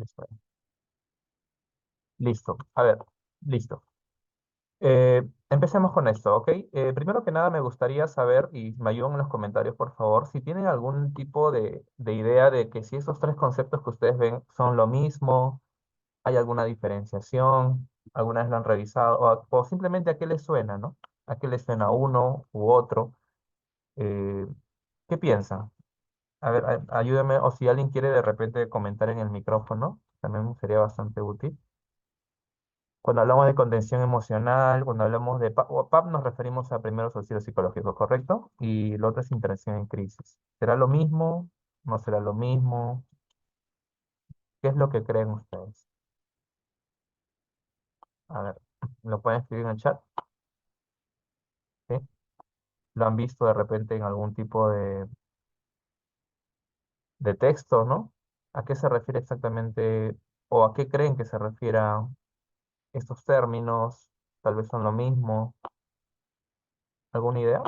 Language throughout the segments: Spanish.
Listo. Listo. A ver, listo. Empecemos con esto, ¿ok? Primero que nada me gustaría saber, y me ayudan en los comentarios, por favor, si tienen algún tipo de idea de que si esos tres conceptos que ustedes ven son lo mismo, hay alguna diferenciación, alguna vez lo han revisado, o simplemente a qué les suena, ¿no? ¿A qué les suena uno u otro? Eh, ¿Qué piensan? A ver, ayúdame, o si alguien quiere de repente comentar en el micrófono, también sería bastante útil. Cuando hablamos de contención emocional, cuando hablamos de PAP nos referimos a primeros auxilios psicológicos, ¿correcto? Y lo otro es intervención en crisis. ¿Será lo mismo? ¿No será lo mismo? ¿Qué es lo que creen ustedes? A ver, lo pueden escribir en el chat, ¿sí? ¿Lo han visto de repente en algún tipo de texto, ¿no? ¿A qué se refiere exactamente o a qué creen que se refieran estos términos? Tal vez son lo mismo. ¿Alguna idea?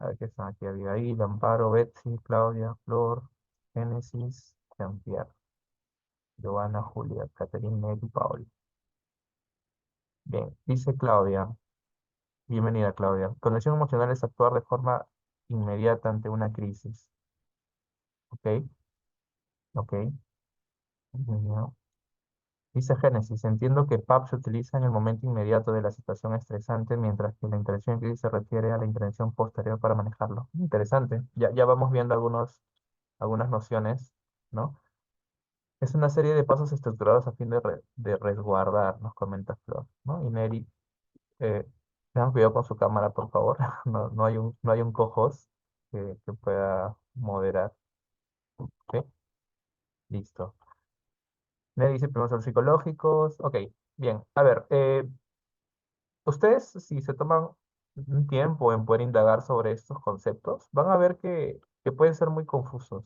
A ver qué están aquí. Abigail, Amparo, Betsy, Claudia, Flor, Génesis, Jean-Pierre, Giovanna, Julia, Caterina, Nelly, Paola. Bien, dice Claudia. Bienvenida, Claudia. Conexión emocional es actuar de forma inmediata ante una crisis. ¿Ok? ¿Ok? Ya. Dice Génesis, entiendo que PAP se utiliza en el momento inmediato de la situación estresante, mientras que la intervención en crisis se refiere a la intervención posterior para manejarlo. Interesante. Ya vamos viendo algunas nociones, ¿no? Es una serie de pasos estructurados a fin de resguardar, nos comenta Flor, ¿no? Y Neri, eh, tengan cuidado con su cámara, por favor. No hay un cojos que pueda moderar. ¿Sí? Listo. Neri dice, primero son psicológicos. Ok, bien. A ver, ustedes, si se toman un tiempo en poder indagar sobre estos conceptos, van a ver que pueden ser muy confusos,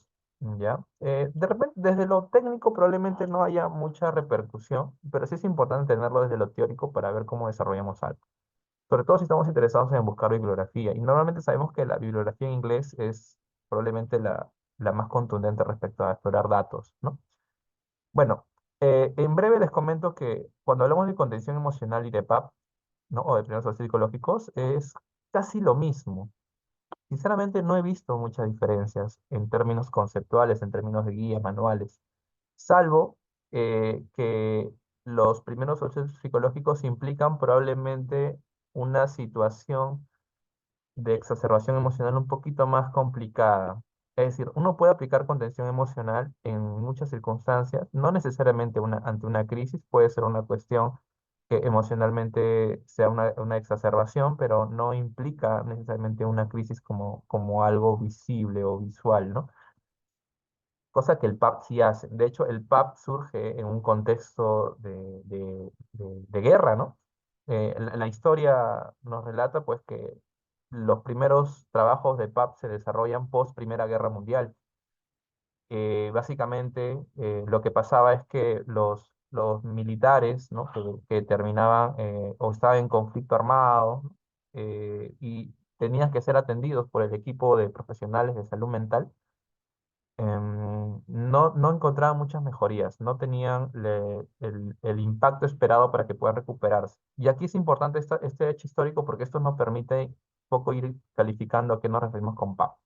¿ya? De repente, desde lo técnico probablemente no haya mucha repercusión, pero sí es importante tenerlo desde lo teórico para ver cómo desarrollamos algo. Sobre todo si estamos interesados en buscar bibliografía. Y normalmente sabemos que la bibliografía en inglés es probablemente la más contundente respecto a explorar datos, ¿no? Bueno, en breve les comento que cuando hablamos de contención emocional y de PAP, ¿no? O de primeros auxilios psicológicos, es casi lo mismo. Sinceramente no he visto muchas diferencias en términos conceptuales, en términos de guías, manuales, salvo que los primeros auxilios psicológicos implican probablemente una situación de exacerbación emocional un poquito más complicada. Es decir, uno puede aplicar contención emocional en muchas circunstancias, no necesariamente ante una crisis, puede ser una cuestión que emocionalmente sea una exacerbación, pero no implica necesariamente una crisis como algo visible o visual, ¿no? Cosa que el PAP sí hace. De hecho, el PAP surge en un contexto de guerra, ¿no? La historia nos relata pues que los primeros trabajos de PAP se desarrollan post Primera Guerra Mundial. Básicamente lo que pasaba es que los militares, ¿no? que terminaban o estaban en conflicto armado, y tenían que ser atendidos por el equipo de profesionales de salud mental, no encontraban muchas mejorías, no tenían el impacto esperado para que puedan recuperarse. Y aquí es importante este hecho histórico porque esto nos permite un poco ir calificando a qué nos referimos con PAP.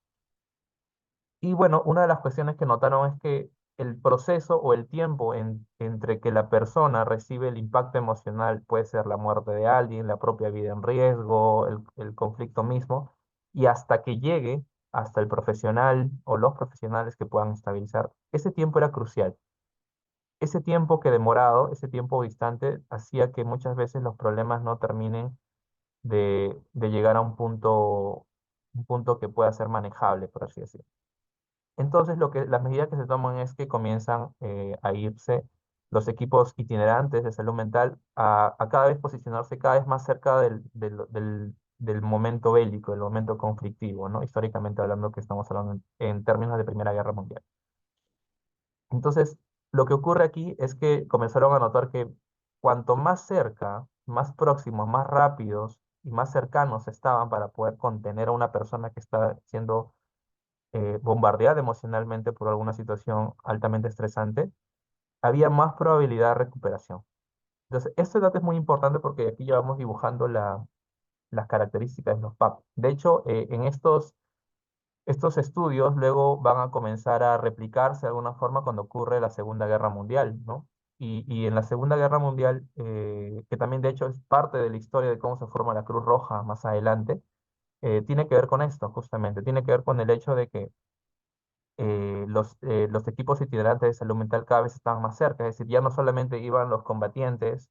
Y bueno, una de las cuestiones que notaron es que el proceso o el tiempo entre que la persona recibe el impacto emocional, puede ser la muerte de alguien, la propia vida en riesgo, el conflicto mismo, y hasta que llegue hasta el profesional o los profesionales que puedan estabilizar, ese tiempo era crucial. Ese tiempo que demorado, ese tiempo distante, hacía que muchas veces los problemas no terminen de llegar a un punto que pueda ser manejable, por así decirlo. Entonces, las medidas que se toman es que comienzan a irse los equipos itinerantes de salud mental a cada vez posicionarse cada vez más cerca del momento bélico, del momento conflictivo, ¿no? Históricamente hablando, que estamos hablando en términos de Primera Guerra Mundial. Entonces, lo que ocurre aquí es que comenzaron a notar que cuanto más cerca, más próximos, más rápidos y más cercanos estaban para poder contener a una persona que está siendo bombardeada emocionalmente por alguna situación altamente estresante, había más probabilidad de recuperación. Entonces, este dato es muy importante porque aquí ya vamos dibujando las características de los PAP. De hecho, en estos estudios luego van a comenzar a replicarse de alguna forma cuando ocurre la Segunda Guerra Mundial, ¿no? Y en la Segunda Guerra Mundial, que también de hecho es parte de la historia de cómo se forma la Cruz Roja más adelante, tiene que ver con esto, justamente, tiene que ver con el hecho de que los equipos itinerantes de salud mental cada vez estaban más cerca, es decir, ya no solamente iban los combatientes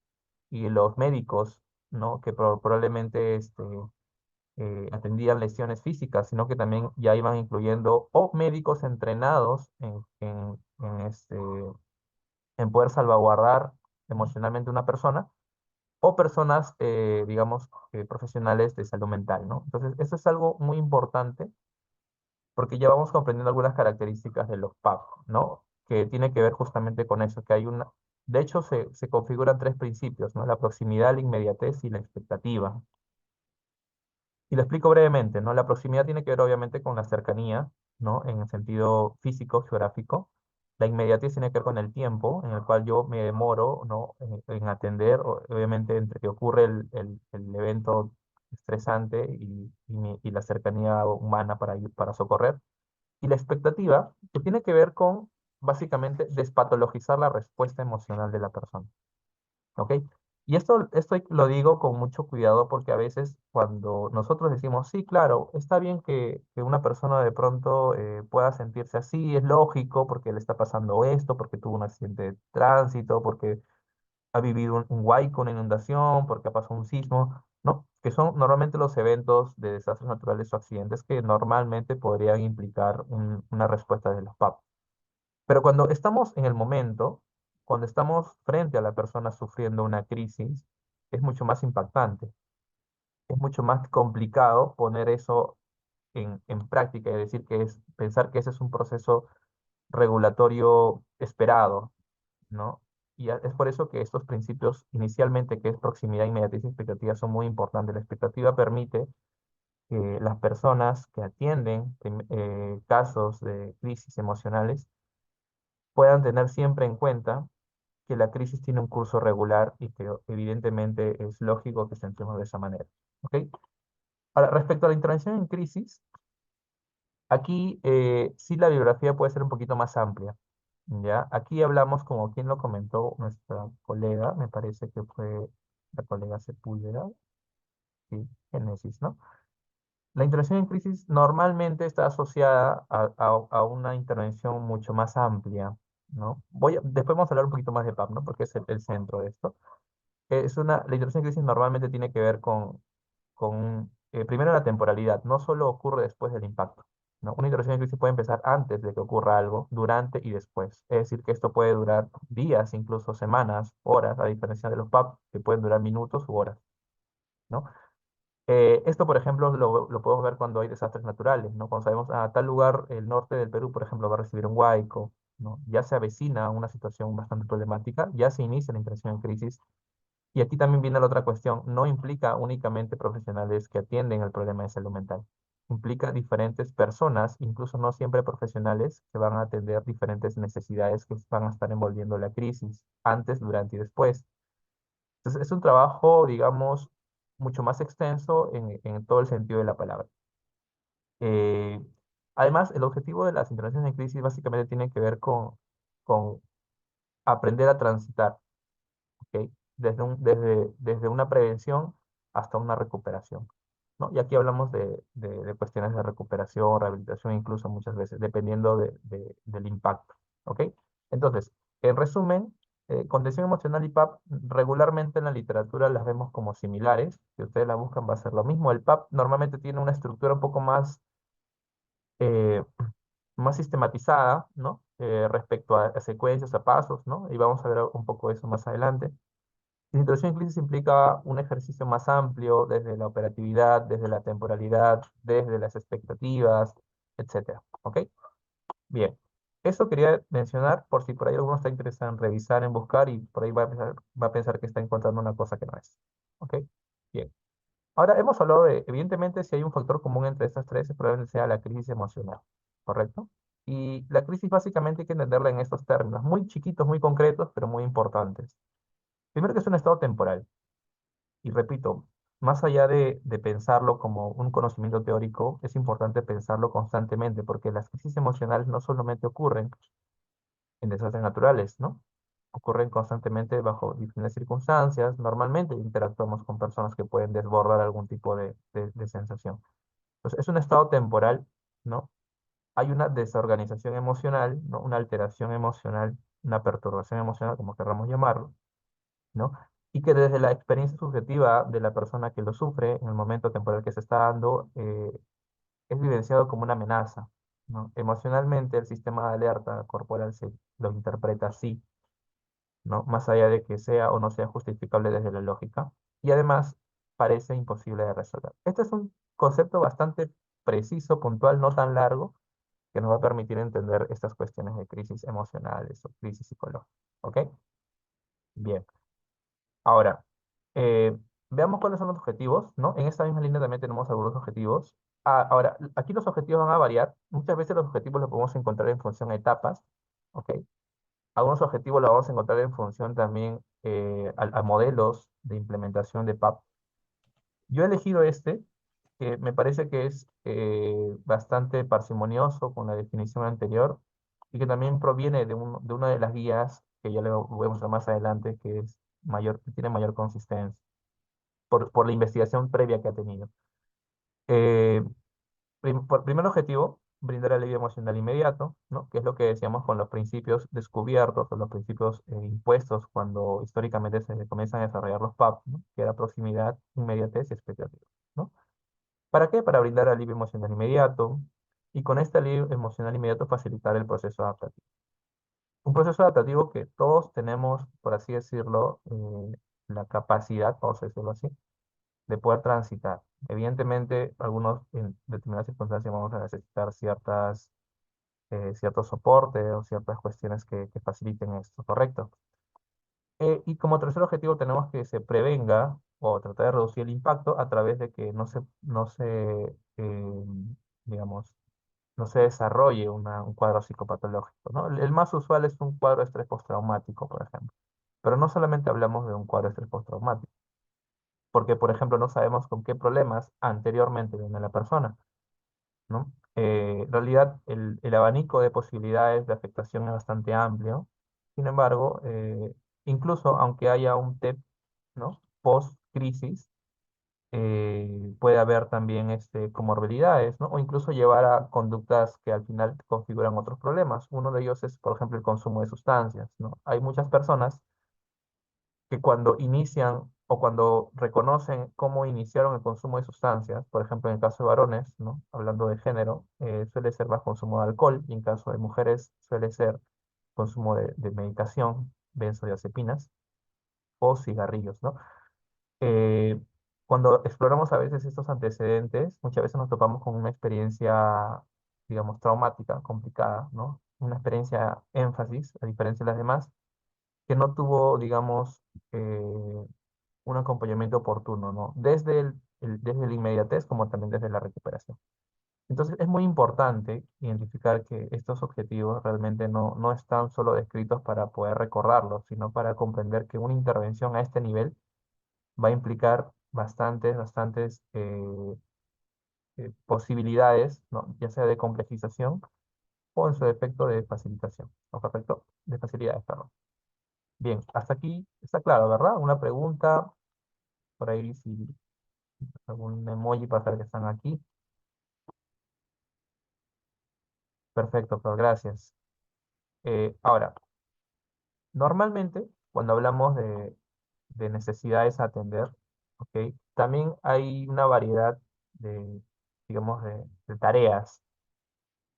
y los médicos, ¿no? Que probablemente atendían lesiones físicas, sino que también ya iban incluyendo o médicos entrenados en poder salvaguardar emocionalmente a una persona, o personas, digamos, profesionales de salud mental, ¿no? Entonces, eso es algo muy importante porque ya vamos comprendiendo algunas características de los PAP, ¿no? Que tiene que ver justamente con eso, que hay una... De hecho, se configuran tres principios, ¿no? La proximidad, la inmediatez y la expectativa. Y lo explico brevemente, ¿no? La proximidad tiene que ver obviamente con la cercanía, ¿no? En el sentido físico, geográfico. La inmediatez tiene que ver con el tiempo en el cual yo me demoro, ¿no? En atender, obviamente entre que ocurre el evento estresante y la cercanía humana para ir, para socorrer. Y la expectativa, que tiene que ver con básicamente despatologizar la respuesta emocional de la persona. ¿Ok? Y esto lo digo con mucho cuidado porque a veces cuando nosotros decimos, sí, claro, está bien que una persona de pronto pueda sentirse así, es lógico porque le está pasando esto, porque tuvo un accidente de tránsito, porque ha vivido un huaico, una inundación, porque ha pasado un sismo, ¿no? Que son normalmente los eventos de desastres naturales o accidentes que normalmente podrían implicar una respuesta de los PAP. Pero cuando estamos en el momento, cuando estamos frente a la persona sufriendo una crisis, es mucho más impactante, es mucho más complicado poner eso en práctica, es decir, que es pensar que ese es un proceso regulatorio esperado, ¿no? Y es por eso que estos principios inicialmente, que es proximidad, inmediatez y expectativa, son muy importantes. La expectativa permite que las personas que atienden casos de crisis emocionales puedan tener siempre en cuenta que la crisis tiene un curso regular y que evidentemente es lógico que centremos de esa manera. ¿Ok? Ahora, respecto a la intervención en crisis, aquí sí la bibliografía puede ser un poquito más amplia. ¿Ya? Aquí hablamos, como quien lo comentó, nuestra colega, me parece que fue la colega Sepúlveda, sí, Génesis, ¿no? La intervención en crisis normalmente está asociada a una intervención mucho más amplia, ¿no? Después vamos a hablar un poquito más de PAP, ¿no? Porque es el centro de esto. La intervención en crisis normalmente tiene que ver con primero la temporalidad, no solo ocurre después del impacto, ¿no? Una intervención en crisis puede empezar antes de que ocurra algo, durante y después. Es decir, que esto puede durar días, incluso semanas, horas, a diferencia de los PAP, que pueden durar minutos u horas, ¿no? Esto, por ejemplo, lo podemos ver cuando hay desastres naturales, ¿no? Cuando sabemos, a tal lugar, el norte del Perú, por ejemplo, va a recibir un huaico, ¿no? Ya se avecina una situación bastante problemática, ya se inicia la intervención en crisis. Y aquí también viene la otra cuestión, no implica únicamente profesionales que atienden el problema de salud mental. Implica diferentes personas, incluso no siempre profesionales, que van a atender diferentes necesidades que van a estar envolviendo la crisis, antes, durante y después. Entonces, es un trabajo, digamos, mucho más extenso en todo el sentido de la palabra. Eh, Además, el objetivo de las intervenciones en crisis básicamente tiene que ver con aprender a transitar. ¿Ok? Desde una prevención hasta una recuperación, ¿no? Y aquí hablamos de cuestiones de recuperación, rehabilitación, incluso muchas veces, dependiendo del impacto, ¿ok? Entonces, en resumen, contención emocional y PAP regularmente en la literatura las vemos como similares. Si ustedes la buscan va a ser lo mismo. El PAP normalmente tiene una estructura un poco eh, más sistematizada, ¿no? Respecto a secuencias, a pasos, ¿no? Y vamos a ver un poco eso más adelante. La situación en crisis implica un ejercicio más amplio desde la operatividad, desde la temporalidad, desde las expectativas, etcétera. ¿Ok? Bien. Eso quería mencionar por si por ahí alguno está interesado en revisar, en buscar y por ahí va a pensar que está encontrando una cosa que no es. ¿Ok? Bien. Ahora hemos hablado de, evidentemente, si hay un factor común entre estas tres, probablemente sea la crisis emocional. ¿correcto? Y la crisis básicamente hay que entenderla en estos términos, muy chiquitos, muy concretos, pero muy importantes. Primero que es un estado temporal. Y repito, más allá de pensarlo como un conocimiento teórico, es importante pensarlo constantemente, porque las crisis emocionales no solamente ocurren en desastres naturales, ¿no? Ocurren constantemente bajo diferentes circunstancias. Normalmente interactuamos con personas que pueden desbordar algún tipo de sensación. Entonces, es un estado temporal, ¿no? Hay una desorganización emocional, ¿no? Una alteración emocional, una perturbación emocional, como querramos llamarlo, ¿no? Y que desde la experiencia subjetiva de la persona que lo sufre, en el momento temporal que se está dando, es vivenciado como una amenaza, ¿no? Emocionalmente, el sistema de alerta corporal se lo interpreta así, ¿no? Más allá de que sea o no sea justificable desde la lógica, y además parece imposible de resolver. Este es un concepto bastante preciso, puntual, no tan largo, que nos va a permitir entender estas cuestiones de crisis emocionales o crisis psicológica. ¿Ok? Bien. Ahora, eh, veamos cuáles son los objetivos, ¿no? En esta misma línea también tenemos algunos objetivos. Ahora, aquí los objetivos van a variar. Muchas veces los objetivos los podemos encontrar en función a etapas, ¿ok? Algunos objetivos los vamos a encontrar en función también a modelos de implementación de PAP. Yo he elegido este, que me parece que es bastante parsimonioso con la definición anterior y que también proviene de una de las guías que ya le voy a mostrar más adelante, que es mayor, que tiene mayor consistencia por la investigación previa que ha tenido. Eh, primer objetivo, brindar alivio emocional inmediato, ¿no? Que es lo que decíamos con los principios descubiertos o los principios impuestos cuando históricamente se comienzan a desarrollar los PAP, ¿no? Que era proximidad, inmediatez y expectativa, ¿no? ¿Para qué? Para brindar alivio emocional inmediato y con este alivio emocional inmediato facilitar el proceso adaptativo. Un proceso adaptativo que todos tenemos, por así decirlo, la capacidad, vamos a decirlo así, de poder transitar. Evidentemente, algunos en determinadas circunstancias vamos a necesitar ciertos soportes o ciertas cuestiones que faciliten esto, ¿correcto? Y como tercer objetivo tenemos que se prevenga o tratar de reducir el impacto a través de que digamos, no se desarrolle un cuadro psicopatológico, ¿no? El más usual es un cuadro de estrés postraumático, por ejemplo. Pero no solamente hablamos de un cuadro de estrés postraumático, porque, por ejemplo, no sabemos con qué problemas anteriormente viene la persona, ¿no? En realidad, el abanico de posibilidades de afectación es bastante amplio. Sin embargo, incluso aunque haya un TEP, ¿no? Post-crisis, puede haber también comorbilidades, ¿no? O incluso llevar a conductas que al final configuran otros problemas. Uno de ellos es, por ejemplo, el consumo de sustancias, ¿no? Hay muchas personas que cuando inician o cuando reconocen cómo iniciaron el consumo de sustancias, por ejemplo, en el caso de varones, ¿no? Hablando de género, suele ser más consumo de alcohol y en caso de mujeres suele ser consumo de medicación, benzodiazepinas o cigarrillos, ¿no? Eh, Cuando exploramos a veces estos antecedentes, muchas veces nos topamos con una experiencia, digamos, traumática, complicada, ¿no? Una experiencia énfasis, a diferencia de las demás, que no tuvo, digamos, un acompañamiento oportuno, ¿no? Desde la inmediatez como también desde la recuperación. Entonces es muy importante identificar que estos objetivos realmente no están solo descritos para poder recordarlos, sino para comprender que una intervención a este nivel va a implicar bastantes posibilidades, ¿no? Ya sea de complejización o en su defecto de facilitación, o perfecto, de facilidades, perdón. Bien, hasta aquí está claro, ¿verdad? Una pregunta, por ahí si algún emoji para saber que están aquí. Perfecto, pues gracias. Ahora, normalmente cuando hablamos de necesidades a atender, ¿ok? También hay una variedad de, digamos, de tareas.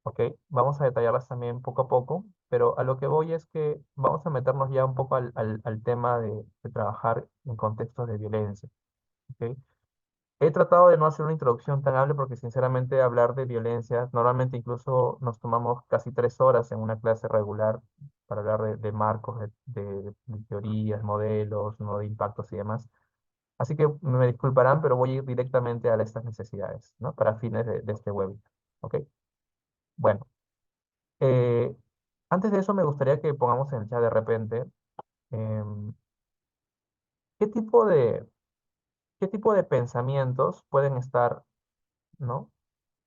¿Ok? Vamos a detallarlas también poco a poco, pero a lo que voy es que vamos a meternos ya un poco al tema de trabajar en contextos de violencia. ¿Ok? He tratado de no hacer una introducción tan amplia porque sinceramente hablar de violencia, normalmente incluso nos tomamos casi 3 horas en una clase regular para hablar de marcos, de teorías, modelos, ¿no? De impactos y demás. Así que me disculparán, pero voy a ir directamente a estas necesidades, ¿no? Para fines de este webinar. ¿Ok? Bueno. Eh, Antes de eso, me gustaría que pongamos en el chat de repente, em, ¿qué tipo qué tipo de pensamientos pueden estar, ¿no?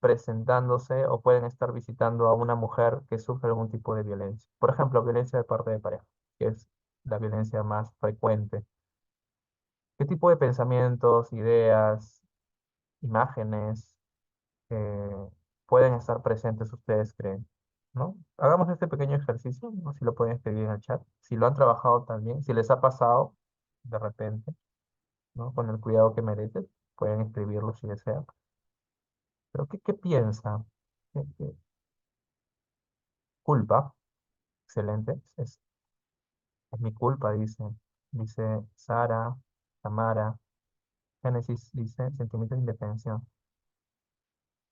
presentándose o pueden estar visitando a una mujer que sufre algún tipo de violencia? Por ejemplo, violencia de parte de pareja, que es la violencia más frecuente. ¿Qué tipo de pensamientos, ideas, imágenes eh, pueden estar presentes ustedes creen? ¿No? Hagamos este pequeño ejercicio, ¿no? Si lo pueden escribir en el chat, si lo han trabajado también, si les ha pasado de repente, ¿no? Con el cuidado que merece, pueden escribirlo si desean. Pero ¿qué piensa? ¿Qué culpa? Excelente. Es mi culpa, dice Sara, Tamara. Génesis dice sentimientos de indefensión.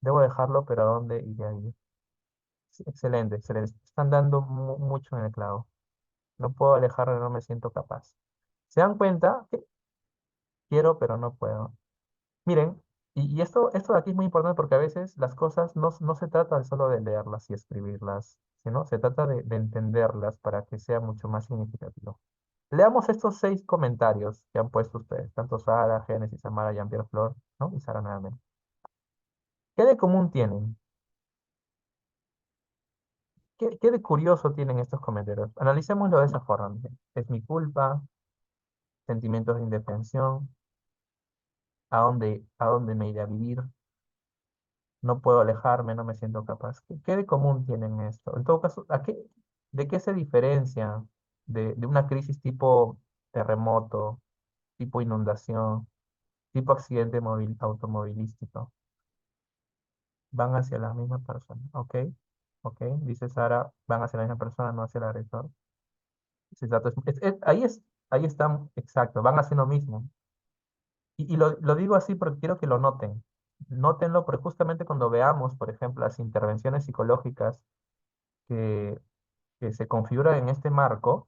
Debo dejarlo, pero ¿a dónde iré ahí? Sí, excelente, excelente. Están dando mucho en el clavo. No puedo alejarme, no me siento capaz. ¿Se dan cuenta? Que quiero, pero no puedo. Miren, y esto de aquí es muy importante porque a veces las cosas no se trata de solo de leerlas y escribirlas, sino se trata de entenderlas para que sea mucho más significativo. Leamos estos 6 comentarios que han puesto ustedes, tanto Sara, Génesis, Amara, Jean-Pierre Flor, ¿no? Y Sara nuevamente. ¿Qué de común tienen? ¿Qué de curioso tienen estos comentarios? Analicémoslo de esa forma. Miren. Es mi culpa, sentimientos de indefensión, a dónde me iré a vivir? No puedo alejarme, no me siento capaz. ¿Qué de común tienen esto? En todo caso, de qué se diferencia de una crisis tipo terremoto, tipo inundación, tipo accidente automovilístico? Van hacia la misma persona. Ok, ok, dice Sara, van hacia la misma persona, no hacia el agresor. Ese dato ahí está, exacto, van hacia uno mismo. Y lo digo así porque quiero que lo noten. Nótenlo porque justamente cuando veamos, por ejemplo, las intervenciones psicológicas que, que se configuran en este marco,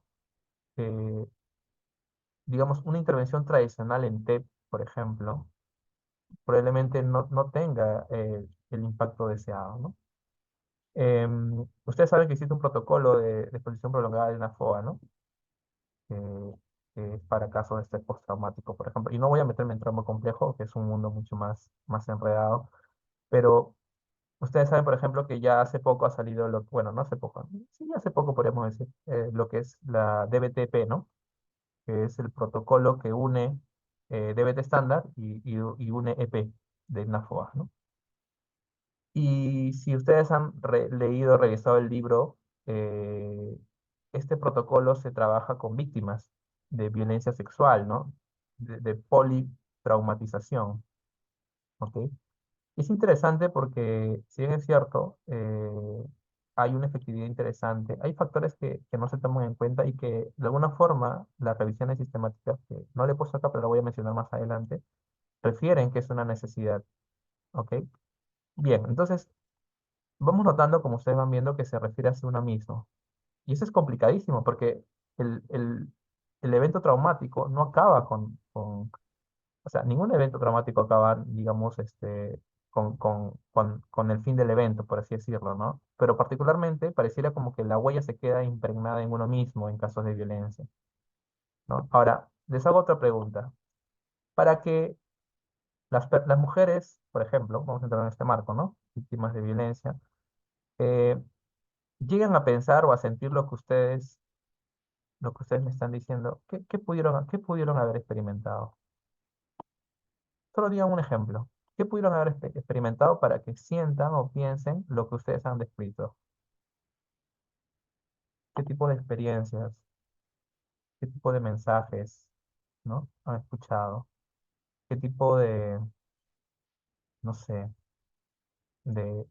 eh, digamos, una intervención tradicional en TEP, por ejemplo, probablemente no tenga el impacto deseado, ¿no? Ustedes saben que existe un protocolo de exposición prolongada de una FOA, ¿no? Que es para casos de estrés postraumático, por ejemplo. Y no voy a meterme en trauma complejo, que es un mundo mucho más enredado, pero ustedes saben, por ejemplo, que ya hace poco ha salido, bueno, no hace poco, sí, hace poco podríamos decir, lo que es la DBTP, ¿no? Que es el protocolo que une DBT estándar y une EP de una FOA, ¿no? Y si ustedes han leído, revisado el libro, eh, este protocolo se trabaja con víctimas de violencia sexual, ¿no? De politraumatización, ¿ok? Es interesante porque, si bien es cierto, hay una efectividad interesante, hay factores que no se toman en cuenta y que, de alguna forma, las revisiones sistemáticas, que no le he puesto acá, pero lo voy a mencionar más adelante, refieren que es una necesidad, ¿ok? Bien, entonces, vamos notando, como ustedes van viendo, que se refiere a sí uno mismo. Y eso es complicadísimo porque el, el, el evento traumático no acaba o sea, ningún evento traumático acaba, digamos, con el fin del evento, por así decirlo, ¿no? Pero particularmente pareciera como que la huella se queda impregnada en uno mismo en casos de violencia, ¿no? Ahora, les hago otra pregunta. Para que las mujeres, por ejemplo, vamos a entrar en este marco, ¿no? Víctimas de violencia, eh, llegan a pensar o a sentir lo que ustedes me están diciendo, qué pudieron haber experimentado? Solo digan un ejemplo. ¿Qué pudieron haber experimentado para que sientan o piensen lo que ustedes han descrito? ¿Qué tipo de experiencias, qué tipo de mensajes, ¿no? han escuchado? ¿Qué tipo no sé, de,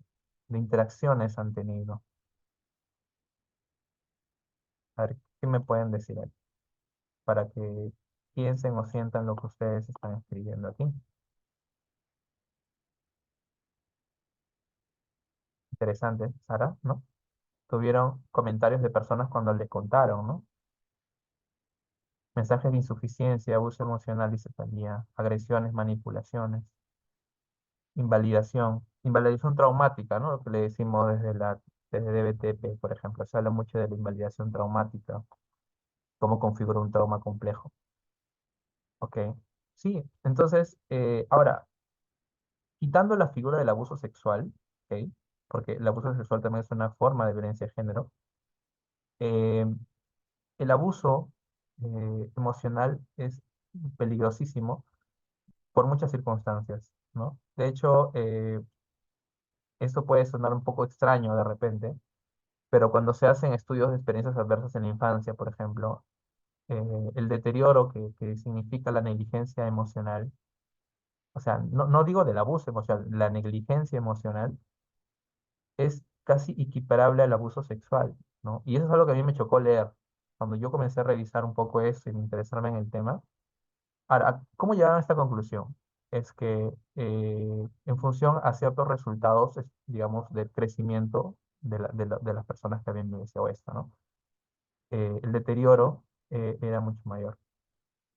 de interacciones han tenido? A ver, ¿qué me pueden decir ahí? Para que piensen o sientan lo que ustedes están escribiendo aquí. Interesante, Sara, ¿no? Tuvieron comentarios de personas cuando le contaron, ¿no? Mensajes de insuficiencia, abuso emocional y cefalía, agresiones, manipulaciones, invalidación traumática, ¿no? Lo que le decimos desde la desde DBTP, por ejemplo. Se habla mucho de la invalidación traumática, cómo configura un trauma complejo. Ok, sí, entonces, ahora, quitando la figura del abuso sexual, ok, porque el abuso sexual también es una forma de violencia de género, eh, el abuso emocional es peligrosísimo por muchas circunstancias, ¿no? De hecho, esto puede sonar un poco extraño de repente, pero cuando se hacen estudios de experiencias adversas en la infancia, por ejemplo, el deterioro que significa la negligencia emocional, o sea, no digo del abuso emocional, la negligencia emocional es casi equiparable al abuso sexual, ¿no? Y eso es algo que a mí me chocó leer. Cuando yo comencé a revisar un poco eso y me interesarme en el tema. Ahora, ¿cómo llegaron a esta conclusión? Es que en función a ciertos resultados, digamos, del crecimiento de las personas que habían vivenciado esto, ¿no? El deterioro era mucho mayor.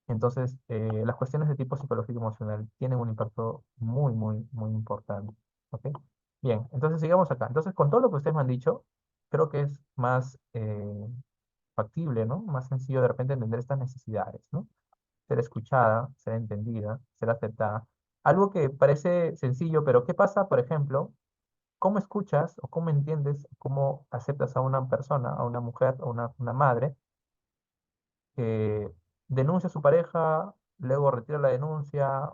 Entonces, las cuestiones de tipo psicológico y emocional tienen un impacto muy, muy, muy importante. ¿Ok? Bien, entonces sigamos acá. Entonces, con todo lo que ustedes me han dicho, creo que es más factible, ¿no? Más sencillo de repente entender estas necesidades, ¿no? Ser escuchada, ser entendida, ser aceptada. Algo que parece sencillo, pero ¿qué pasa, por ejemplo? ¿Cómo escuchas o cómo entiendes, cómo aceptas a una persona, a una mujer, a una madre que denuncia a su pareja, luego retira la denuncia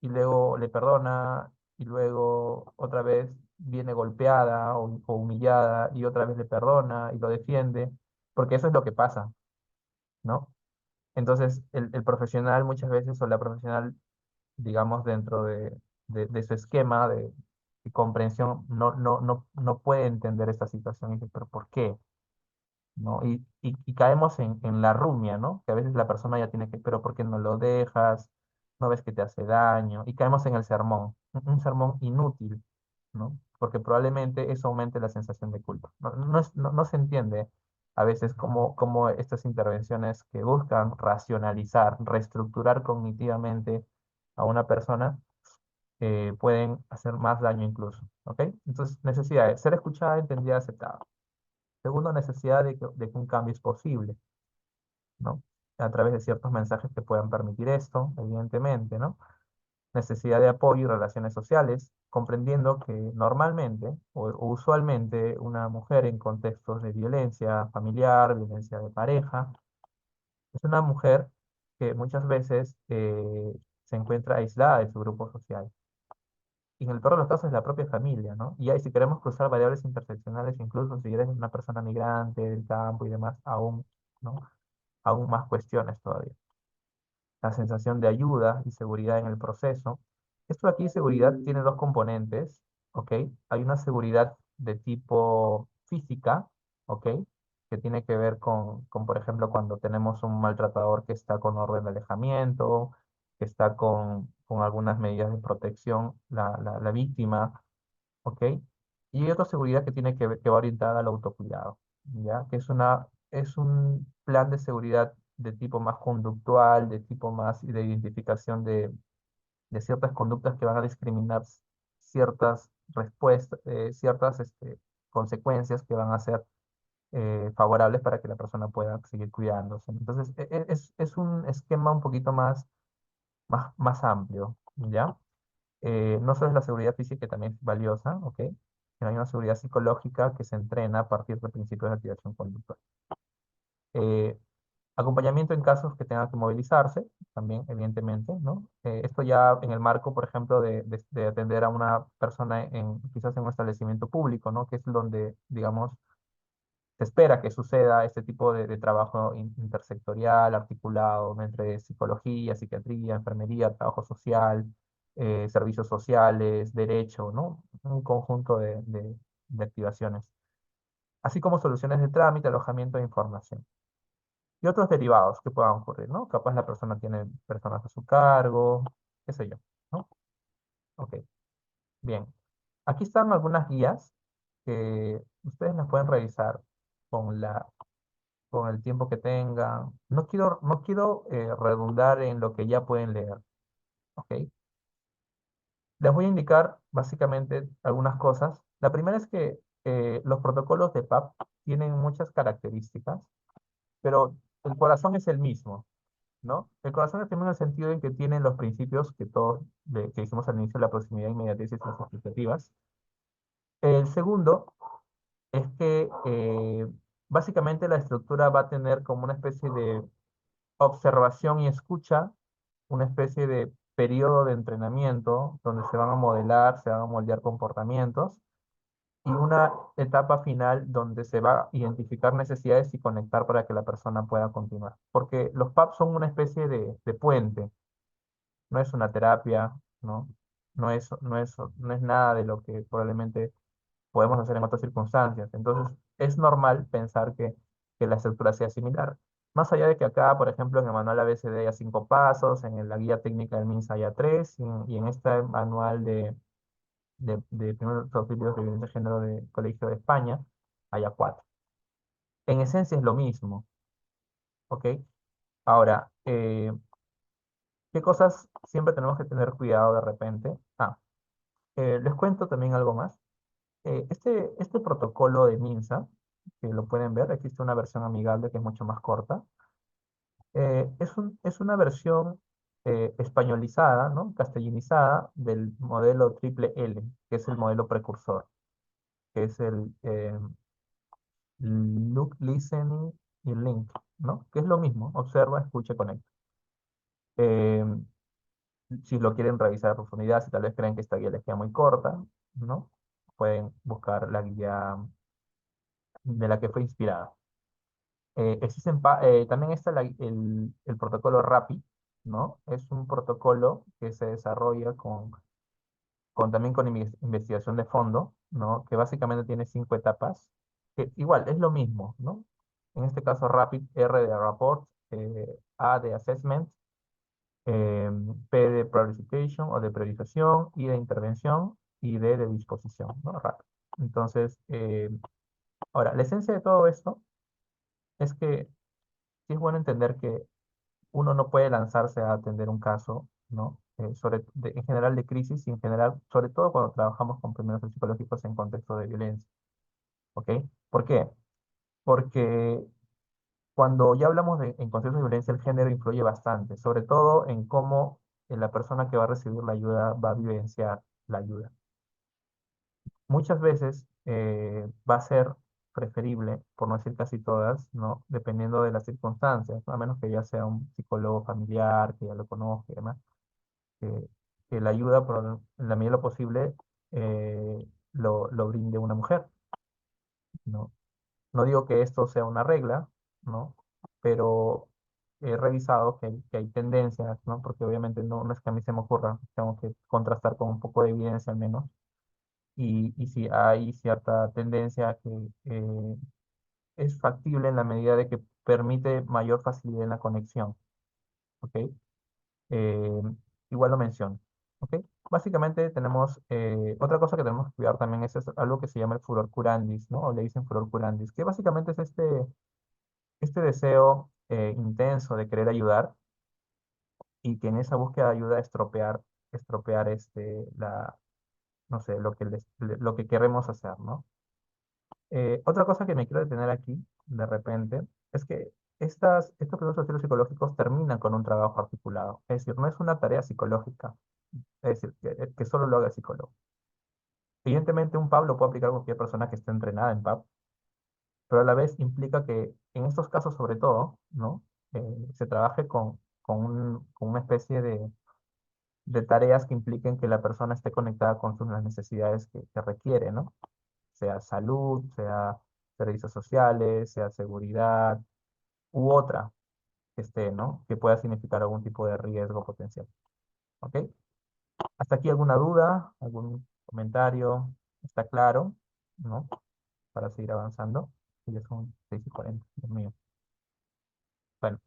y luego le perdona y luego otra vez viene golpeada o humillada y otra vez le perdona y lo defiende? Porque eso es lo que pasa, ¿no? Entonces, el profesional muchas veces o la profesional, digamos, dentro de su esquema de comprensión, no puede entender esta situación y dice, pero ¿por qué? ¿No? Y caemos en la rumia, ¿no? Que a veces la persona ya tiene que, pero ¿por qué no lo dejas? ¿No ves que te hace daño? Y caemos en el sermón, un sermón inútil, ¿no? Porque probablemente eso aumente la sensación de culpa. No se entiende a veces cómo estas intervenciones que buscan racionalizar, reestructurar cognitivamente a una persona, pueden hacer más daño incluso, ¿ok? Entonces, necesidades, ser escuchada, entendida, aceptada. Segundo, necesidad de que un cambio es posible, ¿no? A través de ciertos mensajes que puedan permitir esto, evidentemente, ¿no? Necesidad de apoyo y relaciones sociales, comprendiendo que normalmente o usualmente una mujer en contextos de violencia familiar, violencia de pareja, es una mujer que muchas veces se encuentra aislada de su grupo social. Y en el peor de los casos es la propia familia, ¿no? Y ahí si queremos cruzar variables interseccionales, incluso si eres una persona migrante del campo y demás, aún, ¿no? Aún más cuestiones todavía. La sensación de ayuda y seguridad en el proceso. Esto aquí, seguridad, tiene dos componentes, ¿ok? Hay una seguridad de tipo física, ¿ok? Que tiene que ver por ejemplo, cuando tenemos un maltratador que está con orden de alejamiento, que está con algunas medidas de protección, la víctima, ¿ok? Y hay otra seguridad que tiene que va orientada al autocuidado, ¿ya? Que es un plan de seguridad de tipo más conductual, de tipo más de identificación de ciertas conductas que van a discriminar ciertas respuestas, ciertas consecuencias que van a ser favorables para que la persona pueda seguir cuidándose. Entonces, es un esquema un poquito más amplio, ¿ya? No solo es la seguridad física, que también es valiosa, ¿ok? Sino hay una seguridad psicológica que se entrena a partir de principios de activación conductual. Eh, Acompañamiento en casos que tengan que movilizarse, también, evidentemente, ¿no? Esto ya en el marco, por ejemplo, de atender a una persona quizás en un establecimiento público, ¿no? Que es donde, digamos, se espera que suceda este tipo de trabajo intersectorial, articulado, ¿no? Entre psicología, psiquiatría, enfermería, trabajo social, servicios sociales, derecho, ¿no? Un conjunto de activaciones, así como soluciones de trámite, alojamiento e información. Y otros derivados que puedan ocurrir, ¿no? Capaz la persona tiene personas a su cargo, qué sé yo, ¿no? Ok, bien. Aquí están algunas guías que ustedes las pueden revisar con con el tiempo que tengan. No quiero redundar en lo que ya pueden leer, ¿ok? Les voy a indicar básicamente algunas cosas. La primera es que los protocolos de PAP tienen muchas características, pero el corazón es el mismo, ¿no? El corazón es el mismo en el sentido en que tienen los principios que todos que hicimos al inicio, la proximidad, inmediatez y las expectativas. El segundo es que básicamente la estructura va a tener como una especie de observación y escucha, una especie de periodo de entrenamiento donde se van a modelar, se van a moldear comportamientos y una etapa final donde se va a identificar necesidades y conectar para que la persona pueda continuar. Porque los PAP son una especie de puente, no es una terapia, ¿no? No es nada de lo que probablemente podemos hacer en otras circunstancias. Entonces, es normal pensar que la estructura sea similar. Más allá de que acá, por ejemplo, en el manual ABCD haya 5 pasos, en la guía técnica del MINSA haya 3, y en este manual de primeros auxilios de violencia de género de Colegio de España haya 4. En esencia es lo mismo, ¿ok? Ahora, ¿qué cosas siempre tenemos que tener cuidado de repente? Les cuento también algo más. Este protocolo de MINSA, que lo pueden ver, existe una versión amigable que es mucho más corta. Es una versión españolizada, ¿no? Castellanizada del modelo triple L, que es el modelo precursor, que es el Look, Listening y Link, ¿no? Que es lo mismo, observa, escucha, conecta. Eh, si lo quieren revisar a profundidad, si tal vez creen que esta guía les queda muy corta, ¿no? Pueden buscar la guía de la que fue inspirada. También está el protocolo RAPI, ¿no? Es un protocolo que se desarrolla también con investigación de fondo, ¿no? Que básicamente tiene 5 etapas, que igual es lo mismo, ¿no? En este caso RAPID, R de Report, A de Assessment, eh, P de Prioritization o de priorización, I de intervención y D de disposición, ¿no? RAPID. Entonces, ahora, la esencia de todo esto es que sí es bueno entender que uno no puede lanzarse a atender un caso, ¿no? En general de crisis y en general, sobre todo cuando trabajamos con primeros psicológicos en contexto de violencia, ¿ok? ¿Por qué? Porque cuando ya hablamos en contexto de violencia, el género influye bastante, sobre todo en cómo la persona que va a recibir la ayuda va a vivenciar la ayuda. Muchas veces va a ser preferible, por no decir casi todas, ¿no? Dependiendo de las circunstancias, ¿no? A menos que ya sea un psicólogo familiar, que ya lo conozca y demás, que, que la ayuda, en la medida de lo posible, lo brinde una mujer, ¿no? No digo que esto sea una regla, ¿no? Pero he revisado que hay tendencias, ¿no? Porque obviamente no es que a mí se me ocurra, tengo que contrastar con un poco de evidencia al menos. Y si hay cierta tendencia que es factible en la medida de que permite mayor facilidad en la conexión, ¿ok? Eh, Igual lo menciono, ¿ok? Básicamente tenemos, otra cosa que tenemos que cuidar también es algo que se llama el furor curandis, ¿no? O le dicen furor curandis, que básicamente es este deseo intenso de querer ayudar y que en esa búsqueda de ayuda estropear no sé, lo que queremos hacer, ¿no? Otra cosa que me quiero detener aquí, de repente, es que estos procesos sociales psicológicos terminan con un trabajo articulado. Es decir, no es una tarea psicológica, es decir, que solo lo haga el psicólogo. Evidentemente, un PAP lo puede aplicar cualquier persona que esté entrenada en PAP, pero a la vez implica que en estos casos, sobre todo, ¿no? Se trabaje con una especie de tareas que impliquen que la persona esté conectada con las necesidades que requiere, ¿no? Sea salud, sea servicios sociales, sea seguridad, u otra que esté, ¿no? Que pueda significar algún tipo de riesgo potencial. ¿Ok? ¿Hasta aquí alguna duda? ¿Algún comentario? ¿Está claro? ¿No? Para seguir avanzando. Ya son 6:40, Dios mío. Bueno,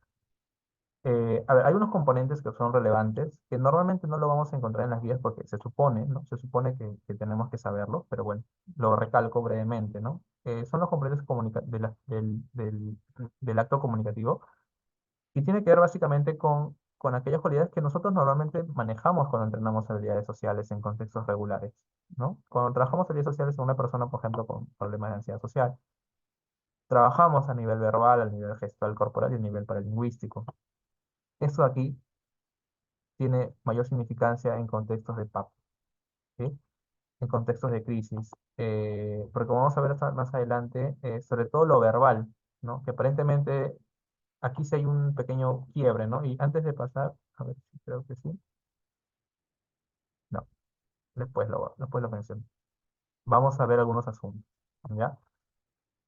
a ver, hay unos componentes que son relevantes, que normalmente no lo vamos a encontrar en las guías porque se supone, ¿no? Se supone que tenemos que saberlo, pero bueno, lo recalco brevemente, ¿no? Son los componentes del acto comunicativo y tiene que ver básicamente con con aquellas cualidades que nosotros normalmente manejamos cuando entrenamos habilidades sociales en contextos regulares, ¿no? Cuando trabajamos habilidades sociales en una persona, por ejemplo, con problemas de ansiedad social, trabajamos a nivel verbal, a nivel gestual corporal y a nivel paralingüístico. Esto aquí tiene mayor significancia en contextos de PAP, ¿sí? En contextos de crisis. Porque como vamos a ver más adelante, sobre todo lo verbal, ¿no? Que aparentemente aquí sí hay un pequeño quiebre, ¿no? Y antes de pasar, a ver si creo que sí. No, después lo menciono. Vamos a ver algunos asuntos, ¿ya?